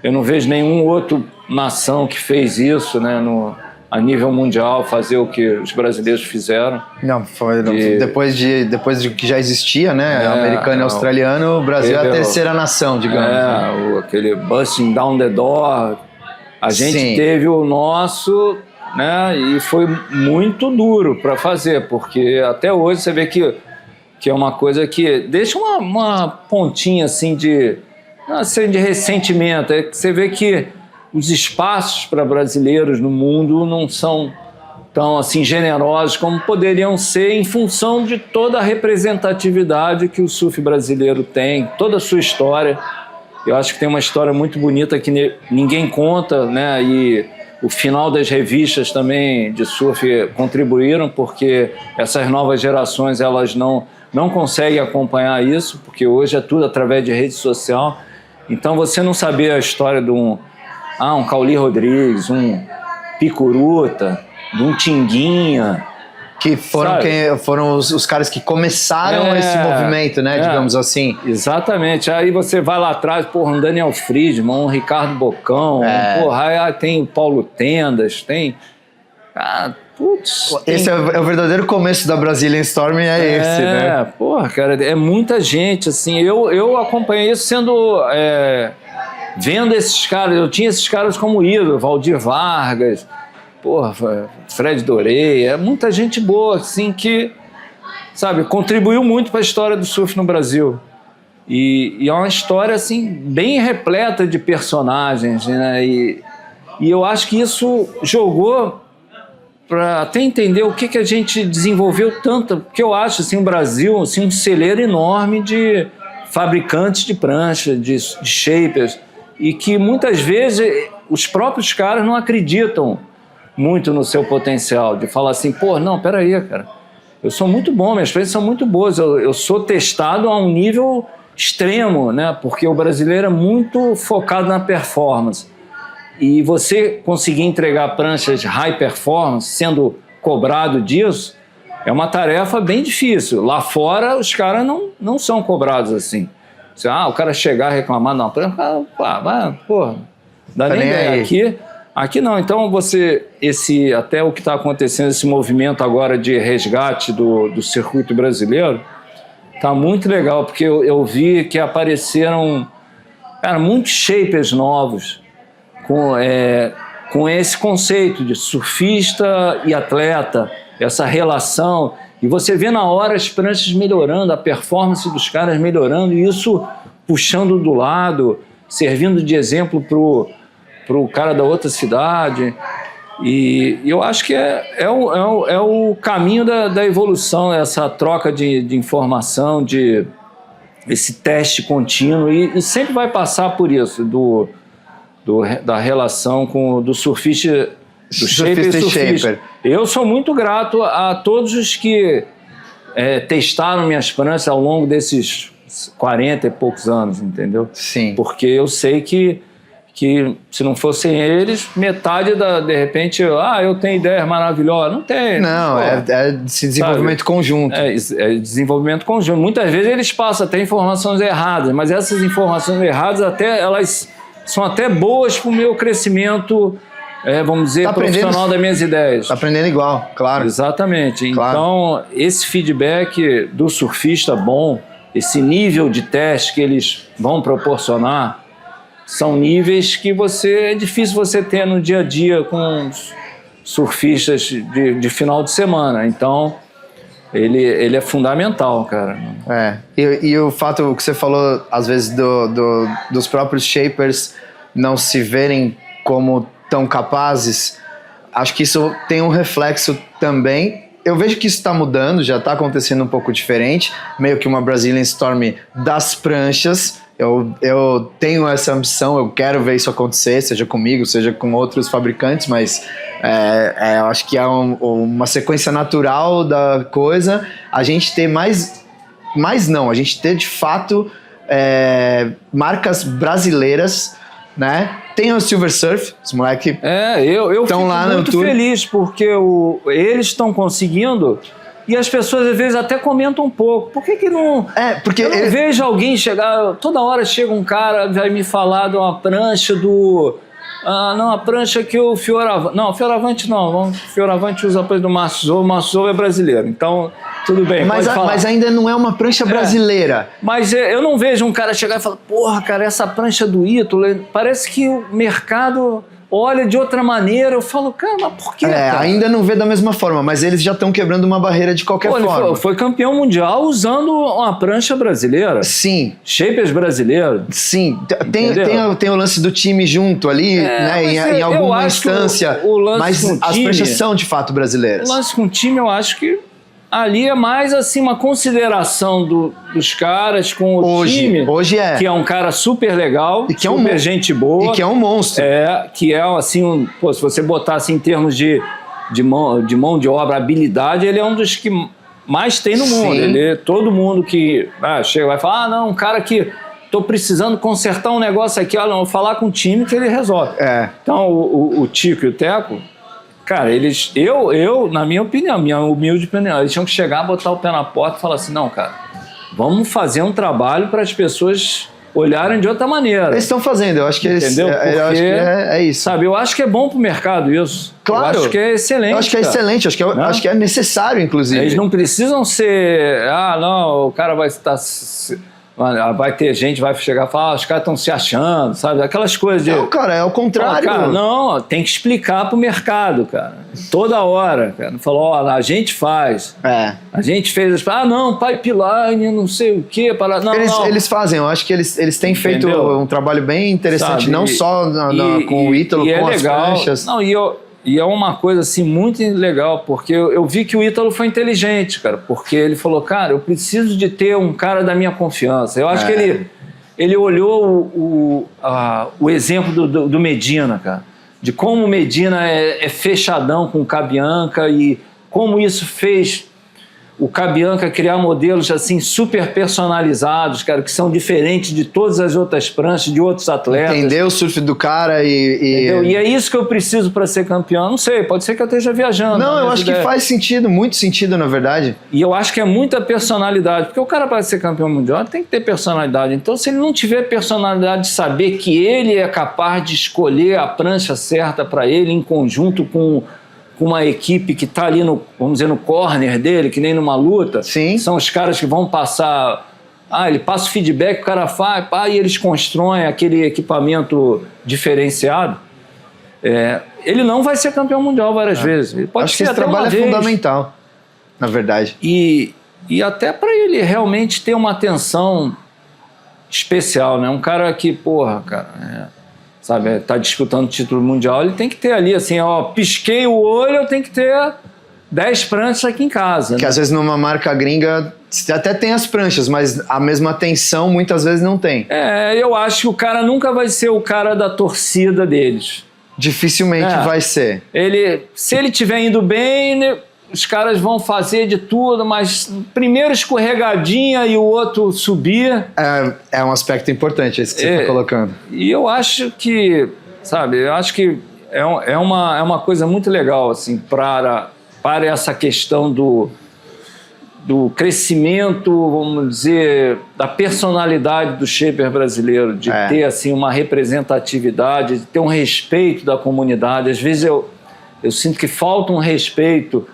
eu não vejo nenhum outro nação que fez isso, né, a nível mundial, fazer o que os brasileiros fizeram. Não, foi depois de que já existia, né, americano e australiano, o Brasil é a terceira nação, digamos. Né? Aquele busting down the door, a gente teve o nosso, né, e foi muito duro para fazer, porque até hoje você vê que é uma coisa que deixa uma pontinha assim de ressentimento. É que você vê que os espaços para brasileiros no mundo não são tão assim generosos como poderiam ser em função de toda a representatividade que o surf brasileiro tem, toda a sua história. Eu acho que tem uma história muito bonita que ninguém conta, né? E o final das revistas também de surf contribuíram, porque essas novas gerações elas não conseguem acompanhar isso, porque hoje é tudo através de rede social. Então você não saber a história de um Cauli Rodrigues, um Picuruta, de um Tinguinha, que foram os caras que começaram esse movimento, né, digamos assim. Exatamente. Aí você vai lá atrás, um Daniel Friedman, um Ricardo Bocão, aí tem o Paulo Tendas, tem... Esse é o verdadeiro começo da Brazilian Storm, esse, né? Cara, é muita gente, assim. Eu acompanhei isso vendo esses caras. Eu tinha esses caras como ídolo, Valdir Vargas, Fred Doré, muita gente boa, assim, que, sabe, contribuiu muito para a história do surf no Brasil. E é uma história, assim, bem repleta de personagens, né? E eu acho que isso jogou para até entender o que a gente desenvolveu tanto, porque eu acho assim, o Brasil assim, um celeiro enorme de fabricantes de prancha, de shapers, e que muitas vezes os próprios caras não acreditam muito no seu potencial, de falar assim, não, peraí, cara, eu sou muito bom, minhas pranchas são muito boas, eu sou testado a um nível extremo, né? Porque o brasileiro é muito focado na performance. E você conseguir entregar pranchas high performance, sendo cobrado disso, é uma tarefa bem difícil. Lá fora, os caras não são cobrados assim. O cara chegar a reclamar de uma prancha, dá nem ideia. Aqui não. Então, até o que está acontecendo, esse movimento agora de resgate do circuito brasileiro, está muito legal, porque eu vi que apareceram muitos shapers novos, com esse conceito de surfista e atleta, essa relação, e você vê na hora as pranchas melhorando, a performance dos caras melhorando, e isso puxando do lado, servindo de exemplo pro cara da outra cidade. E eu acho que é o caminho da evolução, essa troca de informação, esse teste contínuo, e sempre vai passar por isso, da relação do surfista, do shaper e surfista. Eu sou muito grato a todos os que testaram minhas pranchas ao longo desses 40 e poucos anos, entendeu? Sim. Porque eu sei que se não fossem eles, metade de repente, eu tenho ideias maravilhosas. Não tem. Não, é esse desenvolvimento conjunto. É desenvolvimento conjunto. Muitas vezes eles passam até informações erradas, mas essas informações erradas elas são até boas para o meu crescimento vamos dizer, Tá profissional das minhas ideias. Tá aprendendo igual, claro. Exatamente. Claro. Então, esse feedback do surfista bom, esse nível de teste que eles vão proporcionar, são níveis que é difícil você ter no dia a dia com surfistas de final de semana. Então, ele é fundamental, cara. E o fato que você falou, às vezes, dos próprios shapers não se verem como tão capazes, acho que isso tem um reflexo também. Eu vejo que isso está mudando, já está acontecendo um pouco diferente, meio que uma Brazilian Storm das pranchas. Eu tenho essa ambição, eu quero ver isso acontecer, seja comigo, seja com outros fabricantes, mas eu acho que é uma sequência natural da coisa. A gente ter a gente ter de fato marcas brasileiras, né? Tem o Silver Surf, os moleques eu fico lá muito feliz, porque eles estão conseguindo. E as pessoas, às vezes, até comentam um pouco. Por que não... porque eu não vejo alguém chegar... Toda hora chega um cara, vai me falar de uma prancha a prancha que o Fioravante... Não, o Fioravante não. O Fioravante usa a prancha do Márcio Zou. O Márcio Zou é brasileiro. Então, tudo bem, mas ainda não é uma prancha brasileira. Mas eu não vejo um cara chegar e falar, porra, cara, essa prancha do Ítalo... Parece que o mercado... olha de outra maneira, eu falo, cara, mas por quê? Cara? Ainda não vê da mesma forma, mas eles já estão quebrando uma barreira de qualquer forma. Ele foi campeão mundial usando uma prancha brasileira. Sim. Shapers brasileiros. Sim. Tem o lance do time junto ali, né? Em alguma instância. Mas as pranchas são de fato brasileiras. O lance com o time, eu acho que ali é mais assim uma consideração dos caras com o time. Hoje é. Que é um cara super legal, e que super gente boa. E que é um monstro. Que é assim, se você botar assim, em termos de mão de obra, habilidade, ele é um dos que mais tem no mundo. Todo mundo que chega vai falar, não, um cara que tô precisando consertar um negócio aqui, não, vou falar com o time que ele resolve. Então o Tico e o Teco, cara, na minha opinião, minha humilde opinião, eles tinham que chegar, botar o pé na porta e falar assim, não, cara, vamos fazer um trabalho para as pessoas olharem de outra maneira. Eles estão fazendo, eu acho que entendeu? eu acho que é isso. Sabe, eu acho que é bom pro mercado isso. Claro. Eu acho que é excelente. Eu acho que é excelente, acho que é necessário, inclusive. Eles não precisam ser, não, o cara vai ter gente, vai chegar e falar, os caras estão se achando, sabe? Aquelas coisas de... Não, cara, é o contrário. Cara, não, tem que explicar pro mercado, cara. Toda hora, cara. Falou, a gente faz. A gente fez... não, pipeline, não sei o quê. Eles fazem, eu acho que eles têm feito um trabalho bem interessante, sabe? Não só com o Ítalo, com as pranchas. Não, e é uma coisa assim muito legal, porque eu vi que o Ítalo foi inteligente, cara, porque ele falou, cara, eu preciso de ter um cara da minha confiança. Eu acho que ele olhou o exemplo do Medina, cara, de como o Medina é fechadão com o Cabianca e como isso fez o Cabianca criar modelos assim super personalizados, cara, que são diferentes de todas as outras pranchas, de outros atletas. Entender o surf do cara E é isso que eu preciso para ser campeão. Não sei, pode ser que eu esteja viajando. Não, eu acho que faz sentido, muito sentido, na verdade. E eu acho que é muita personalidade, porque o cara, para ser campeão mundial, tem que ter personalidade. Então, se ele não tiver personalidade de saber que ele é capaz de escolher a prancha certa para ele em conjunto com uma equipe que está ali vamos dizer, no corner dele, que nem numa luta. Sim. São os caras que vão passar... ele passa o feedback, o cara faz, e eles constroem aquele equipamento diferenciado. Ele não vai ser campeão mundial várias vezes. Ele pode acho ser que esse trabalho é fundamental, na verdade. E até para ele realmente ter uma atenção especial, né? Um cara que, sabe, tá disputando o título mundial, ele tem que ter ali, assim, pisquei o olho, eu tenho que ter 10 pranchas aqui em casa. Que né? Às vezes numa marca gringa até tem as pranchas, mas a mesma atenção muitas vezes não tem. Eu acho que o cara nunca vai ser o cara da torcida deles. Dificilmente vai ser. Se ele estiver indo bem, né, os caras vão fazer de tudo, mas primeiro escorregadinha e o outro subir. É um aspecto importante esse que você está colocando. E eu acho que, sabe, é uma coisa muito legal, assim, para essa questão do crescimento, vamos dizer, da personalidade do shaper brasileiro, de ter assim uma representatividade, de ter um respeito da comunidade. Às vezes eu sinto que falta um respeito.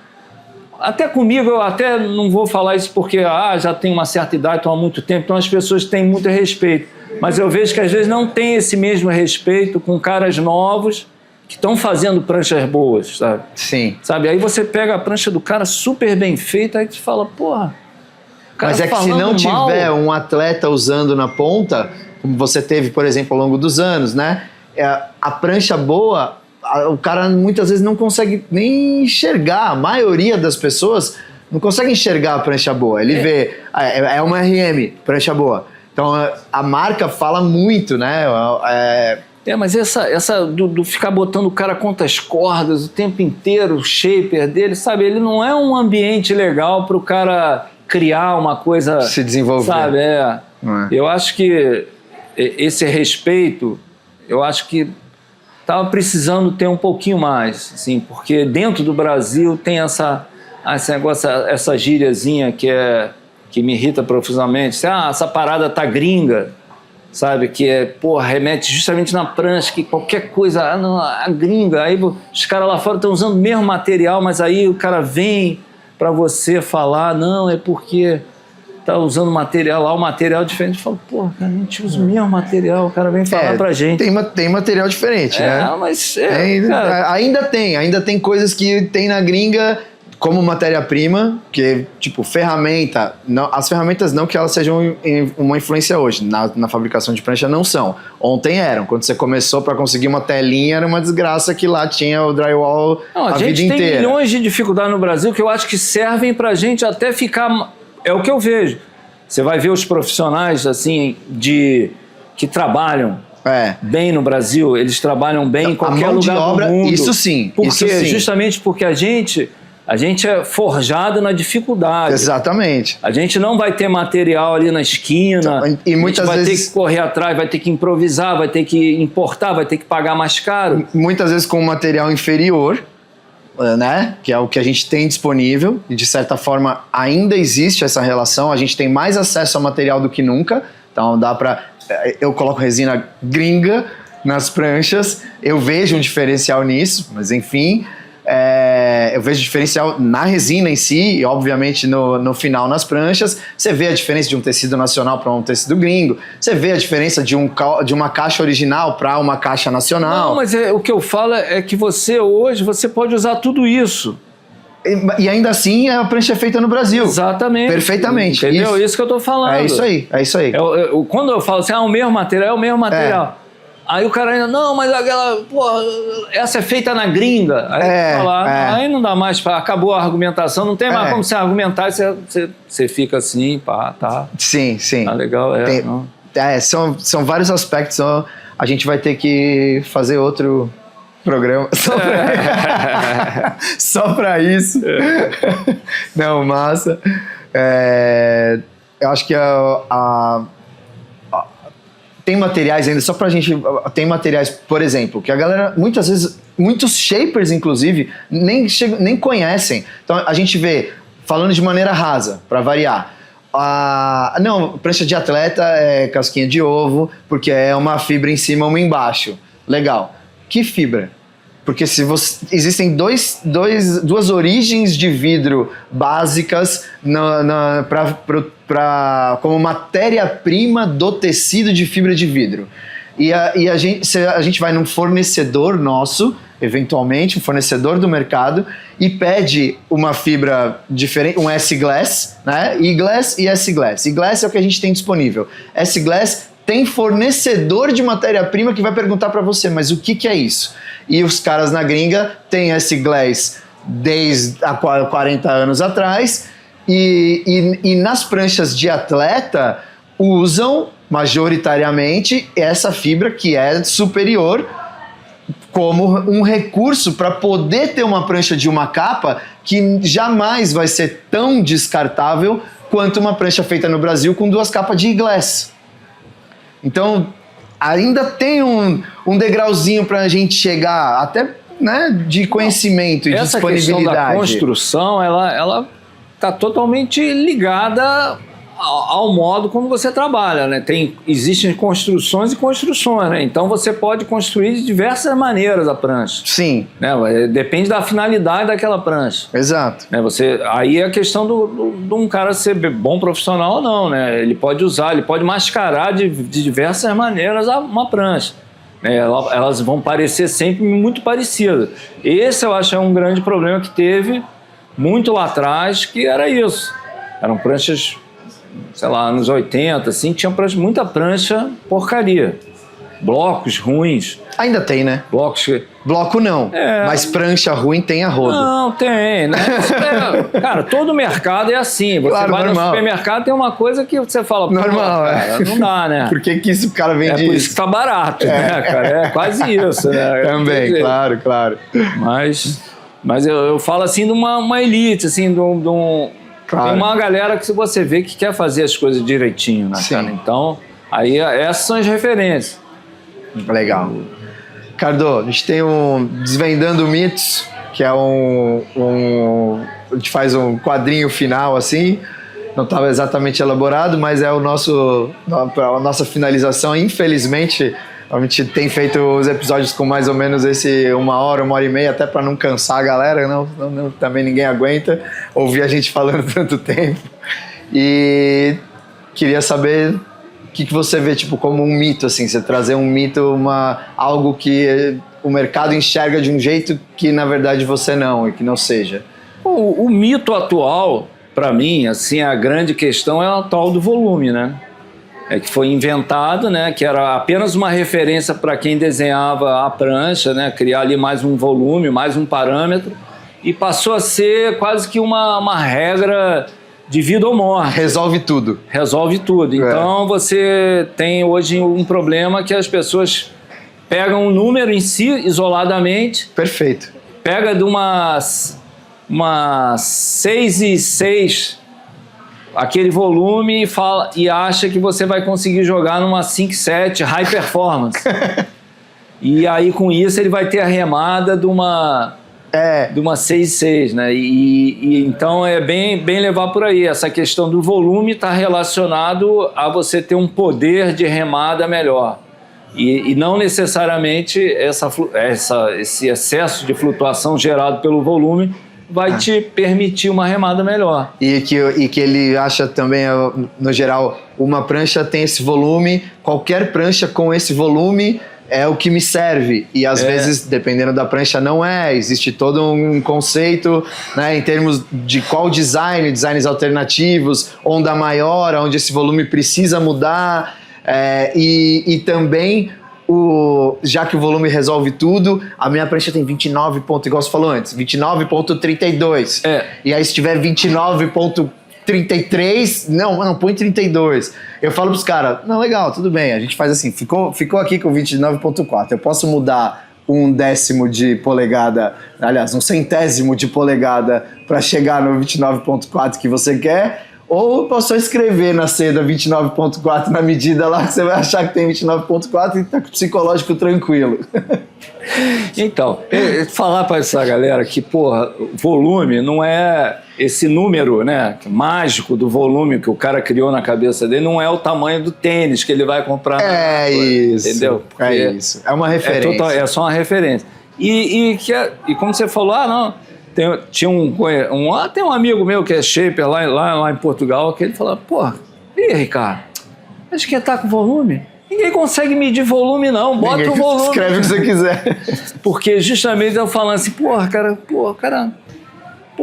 Até comigo, eu até não vou falar isso porque já tenho uma certa idade, estou há muito tempo, então as pessoas têm muito respeito. Mas eu vejo que às vezes não tem esse mesmo respeito com caras novos que estão fazendo pranchas boas, sabe? Sim. Sabe? Aí você pega a prancha do cara super bem feita, aí tu fala, porra... Mas é que se não tiver um atleta usando na ponta, como você teve, por exemplo, ao longo dos anos, né? A prancha boa, o cara muitas vezes não consegue nem enxergar. A maioria das pessoas não consegue enxergar a prancha boa. Ele vê, é uma RM, prancha boa. Então a marca fala muito, né? Mas essa do ficar botando o cara contra as cordas o tempo inteiro, o shaper dele, sabe? Ele não é um ambiente legal para o cara criar uma coisa... Se desenvolver. Sabe? Eu acho que esse respeito, eu acho que estava precisando ter um pouquinho mais, assim, porque dentro do Brasil tem esse negócio, essa gíriazinha que me irrita profusamente. Essa parada tá gringa. Sabe, que remete justamente na prancha, que qualquer coisa, a gringa, aí os caras lá fora estão usando o mesmo material, mas aí o cara vem para você falar, não, é porque tá usando material lá, o material diferente. Eu falo, cara, a gente usa o mesmo material, o cara vem falar pra gente. Tem material diferente, né? Mas cara... ainda tem coisas que tem na gringa como matéria-prima, que tipo ferramenta, as ferramentas não que elas sejam uma influência hoje, na fabricação de prancha não são. Ontem eram, quando você começou para conseguir uma telinha era uma desgraça que lá tinha o drywall a vida inteira. A gente tem milhões de dificuldades no Brasil que eu acho que servem pra gente até ficar, é o que eu vejo. Você vai ver os profissionais assim que trabalham bem no Brasil, eles trabalham bem em qualquer lugar do mundo. Isso sim. Justamente porque a gente é forjado na dificuldade. Exatamente. A gente não vai ter material ali na esquina. E muitas vai vezes... ter que correr atrás, vai ter que improvisar, vai ter que importar, vai ter que pagar mais caro. Muitas vezes com um material inferior, né? Que é o que a gente tem disponível. E de certa forma ainda existe essa relação. A gente tem mais acesso ao material do que nunca. Então dá pra... Eu coloco resina gringa nas pranchas. Eu vejo um diferencial nisso, mas enfim... eu vejo diferencial na resina em si e obviamente no final nas pranchas. Você vê a diferença de um tecido nacional para um tecido gringo, você vê a diferença de uma caixa original para uma caixa nacional. Não, mas o que eu falo é que hoje você pode usar tudo isso. E ainda assim a prancha é feita no Brasil. Exatamente. Perfeitamente. Entendeu? Isso que eu tô falando. É isso aí. Quando eu falo assim, o mesmo material, é o mesmo material. Aí o cara ainda, não, mas aquela, essa é feita na gringa. Aí aí não dá mais, acabou a argumentação, não tem mais como você argumentar, você fica assim, tá. Sim. Tá legal, são vários aspectos, então a gente vai ter que fazer outro programa só pra isso. Não, massa. Eu acho que tem materiais ainda, só pra gente... Tem materiais, por exemplo, que a galera, muitas vezes, muitos shapers, inclusive, nem conhecem. Então, a gente vê, falando de maneira rasa, pra variar, não, prancha de atleta é casquinha de ovo, porque é uma fibra em cima, uma embaixo. Legal. Que fibra? Porque existem duas origens de vidro básicas como matéria-prima do tecido de fibra de vidro. E a gente vai num fornecedor nosso, eventualmente, um fornecedor do mercado, e pede uma fibra diferente, um S-Glass, né? E-Glass e S-Glass. E-Glass é o que a gente tem disponível. S-Glass tem fornecedor de matéria-prima que vai perguntar para você, mas o que é isso? E os caras na gringa têm esse glass desde há 40 anos atrás e nas pranchas de atleta usam majoritariamente essa fibra que é superior como um recurso para poder ter uma prancha de uma capa que jamais vai ser tão descartável quanto uma prancha feita no Brasil com 2 capas de glass. Então, ainda tem um degrauzinho para a gente chegar, até, né, de conhecimento e de disponibilidade. Essa questão da construção, ela tá totalmente ligada ao modo como você trabalha, né? Existem construções e construções, né? Então você pode construir de diversas maneiras a prancha. Sim. Né? Depende da finalidade daquela prancha. Exato. Né? Aí é a questão de um cara ser bom profissional ou não, né? Ele pode mascarar de diversas maneiras uma prancha. Né? Elas vão parecer sempre muito parecidas. Esse eu acho é um grande problema que teve muito lá atrás, que era isso. Eram pranchas, sei lá, anos 80, assim, tinha muita prancha porcaria. Blocos ruins. Ainda tem, né? Bloco não, mas prancha ruim tem a rodo. Não, tem, né? Cara, todo mercado é assim. Você vai normal. No supermercado, tem uma coisa que você fala... Normal, cara, não dá, né? Por que isso o cara vende isso? É por isso que tá barato, né, cara? É quase isso, né? Também, claro. Mas eu falo assim de uma elite, assim, Claro. Tem uma galera que você vê que quer fazer as coisas direitinho, né, cara? Então, aí essas são as referências. Legal. Cardo, a gente tem Desvendando Mitos, que é a gente faz um quadrinho final, assim, não estava exatamente elaborado, mas é a nossa finalização. Infelizmente, a gente tem feito os episódios com mais ou menos 1 hora e meia, até para não cansar a galera, também ninguém aguenta ouvir a gente falando tanto tempo. E queria saber o que você vê tipo, como um mito, assim, você trazer um mito, algo que o mercado enxerga de um jeito que na verdade você não, e que não seja. O mito atual, para mim, assim, a grande questão é o tal do volume, né? Que foi inventado, né, que era apenas uma referência para quem desenhava a prancha, né, criar ali mais um volume, mais um parâmetro, e passou a ser quase que uma regra de vida ou morte. Resolve tudo. Então você tem hoje um problema que as pessoas pegam um número em si, isoladamente. Perfeito. Pega de uma 6 e 6... aquele volume e acha que você vai conseguir jogar numa 5.7 high performance. E aí com isso ele vai ter a remada de uma 6.6, né? E então é bem levar por aí. Essa questão do volume está relacionado a você ter um poder de remada melhor. E não necessariamente esse excesso de flutuação gerado pelo volume vai te permitir uma remada melhor. E que ele acha também, no geral, uma prancha tem esse volume, qualquer prancha com esse volume é o que me serve. E às vezes, dependendo da prancha, não é. Existe todo um conceito, né, em termos de qual designs alternativos, onda maior, onde esse volume precisa mudar, e também... já que o volume resolve tudo, a minha prancha tem 29 pontos, igual você falou antes, 29.32. E aí se tiver 29.33, não, põe 32. Eu falo pros caras, não, legal, tudo bem, a gente faz assim, ficou aqui com 29.4, eu posso mudar 1/10 de polegada, aliás, 1/100 de polegada para chegar no 29.4 que você quer, ou posso só escrever na seda 29.4 na medida lá, que você vai achar que tem 29.4 e tá com o psicológico tranquilo. Então, falar para essa galera que, porra, volume não é esse número, né, mágico do volume que o cara criou na cabeça dele, não é o tamanho do tênis que ele vai comprar. Isso. Entendeu? Porque isso. É uma referência. É só uma referência. E como você falou, não... Tem um amigo meu que é shaper lá em Portugal, que ele falou, porra, Ricardo, vai esquentar com volume? Ninguém consegue medir volume, não. Bota o volume. Escreve o que você quiser. Porque justamente eu falando assim,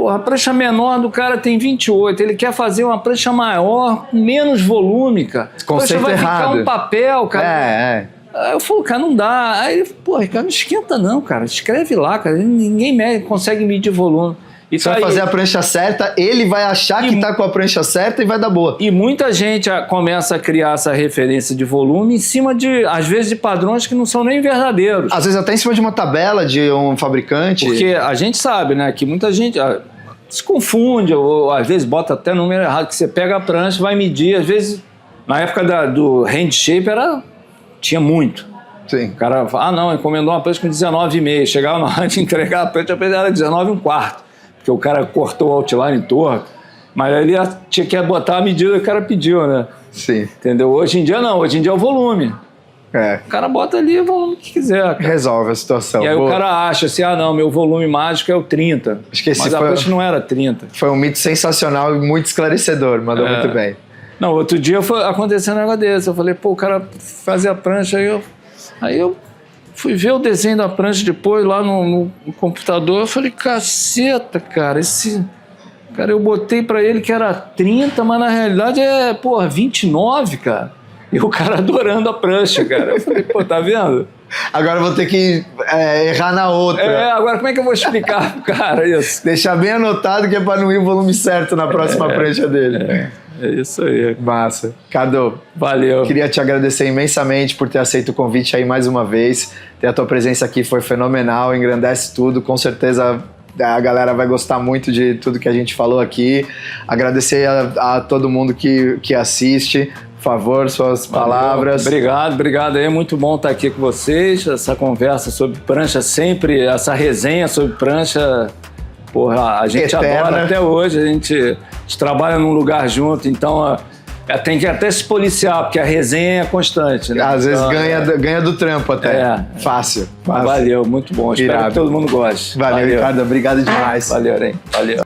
a prancha menor do cara tem 28, ele quer fazer uma prancha maior, com menos volume, cara. Conceito vai errado. Ficar um papel, cara. Aí eu falo, cara, não dá. Aí ele, Ricardo, não esquenta não, cara. Escreve lá, cara. Ninguém consegue medir volume. E você vai fazer a prancha certa, ele vai achar que tá com a prancha certa e vai dar boa. E muita gente começa a criar essa referência de volume em cima às vezes, de padrões que não são nem verdadeiros. Às vezes até em cima de uma tabela de um fabricante. Porque a gente sabe, né, que muita gente se confunde, ou às vezes bota até número errado, que você pega a prancha, vai medir, às vezes, na época do hand shape tinha muito. Sim. O cara fala, não, encomendou uma prancha com 19,5. Chegava na hora de entregar a prancha era 19,25. Porque o cara cortou o outline torto. Mas ele tinha que botar a medida que o cara pediu, né? Sim. Entendeu? Hoje em dia não, hoje em dia é o volume. O cara bota ali o volume que quiser. Cara. Resolve a situação. E aí o cara acha assim, não, meu volume mágico é o 30. Acho que esse mas a prancha não era 30. Foi um mito sensacional e muito esclarecedor, mandou muito bem. Não, outro dia aconteceu um negócio desse. Eu falei, pô, o cara fazia a prancha, aí eu fui ver o desenho da prancha depois lá no computador. Eu falei, caceta, cara, Cara, eu botei pra ele que era 30, mas na realidade é, 29, cara. E o cara adorando a prancha, cara. Eu falei, pô, tá vendo? Agora eu vou ter que errar na outra. Agora como é que eu vou explicar pro cara isso? Deixar bem anotado que é pra não ir o volume certo na próxima prancha dele. É isso aí. Massa. Cadu, valeu. Queria te agradecer imensamente por ter aceito o convite aí mais uma vez. Ter a tua presença aqui foi fenomenal, engrandece tudo. Com certeza a galera vai gostar muito de tudo que a gente falou aqui. Agradecer a todo mundo que assiste. Por favor, suas palavras. Obrigado. É muito bom estar aqui com vocês. Essa conversa sobre prancha sempre, essa resenha sobre prancha, porra, a gente eterna. Adora até hoje. A gente trabalha num lugar junto, então tem que até se policiar, porque a resenha é constante, né? Às vezes então, ganha do trampo até. Fácil. Valeu, muito bom. Espero que todo mundo goste. Valeu, Ricardo. Obrigado demais. Valeu, hein? Valeu.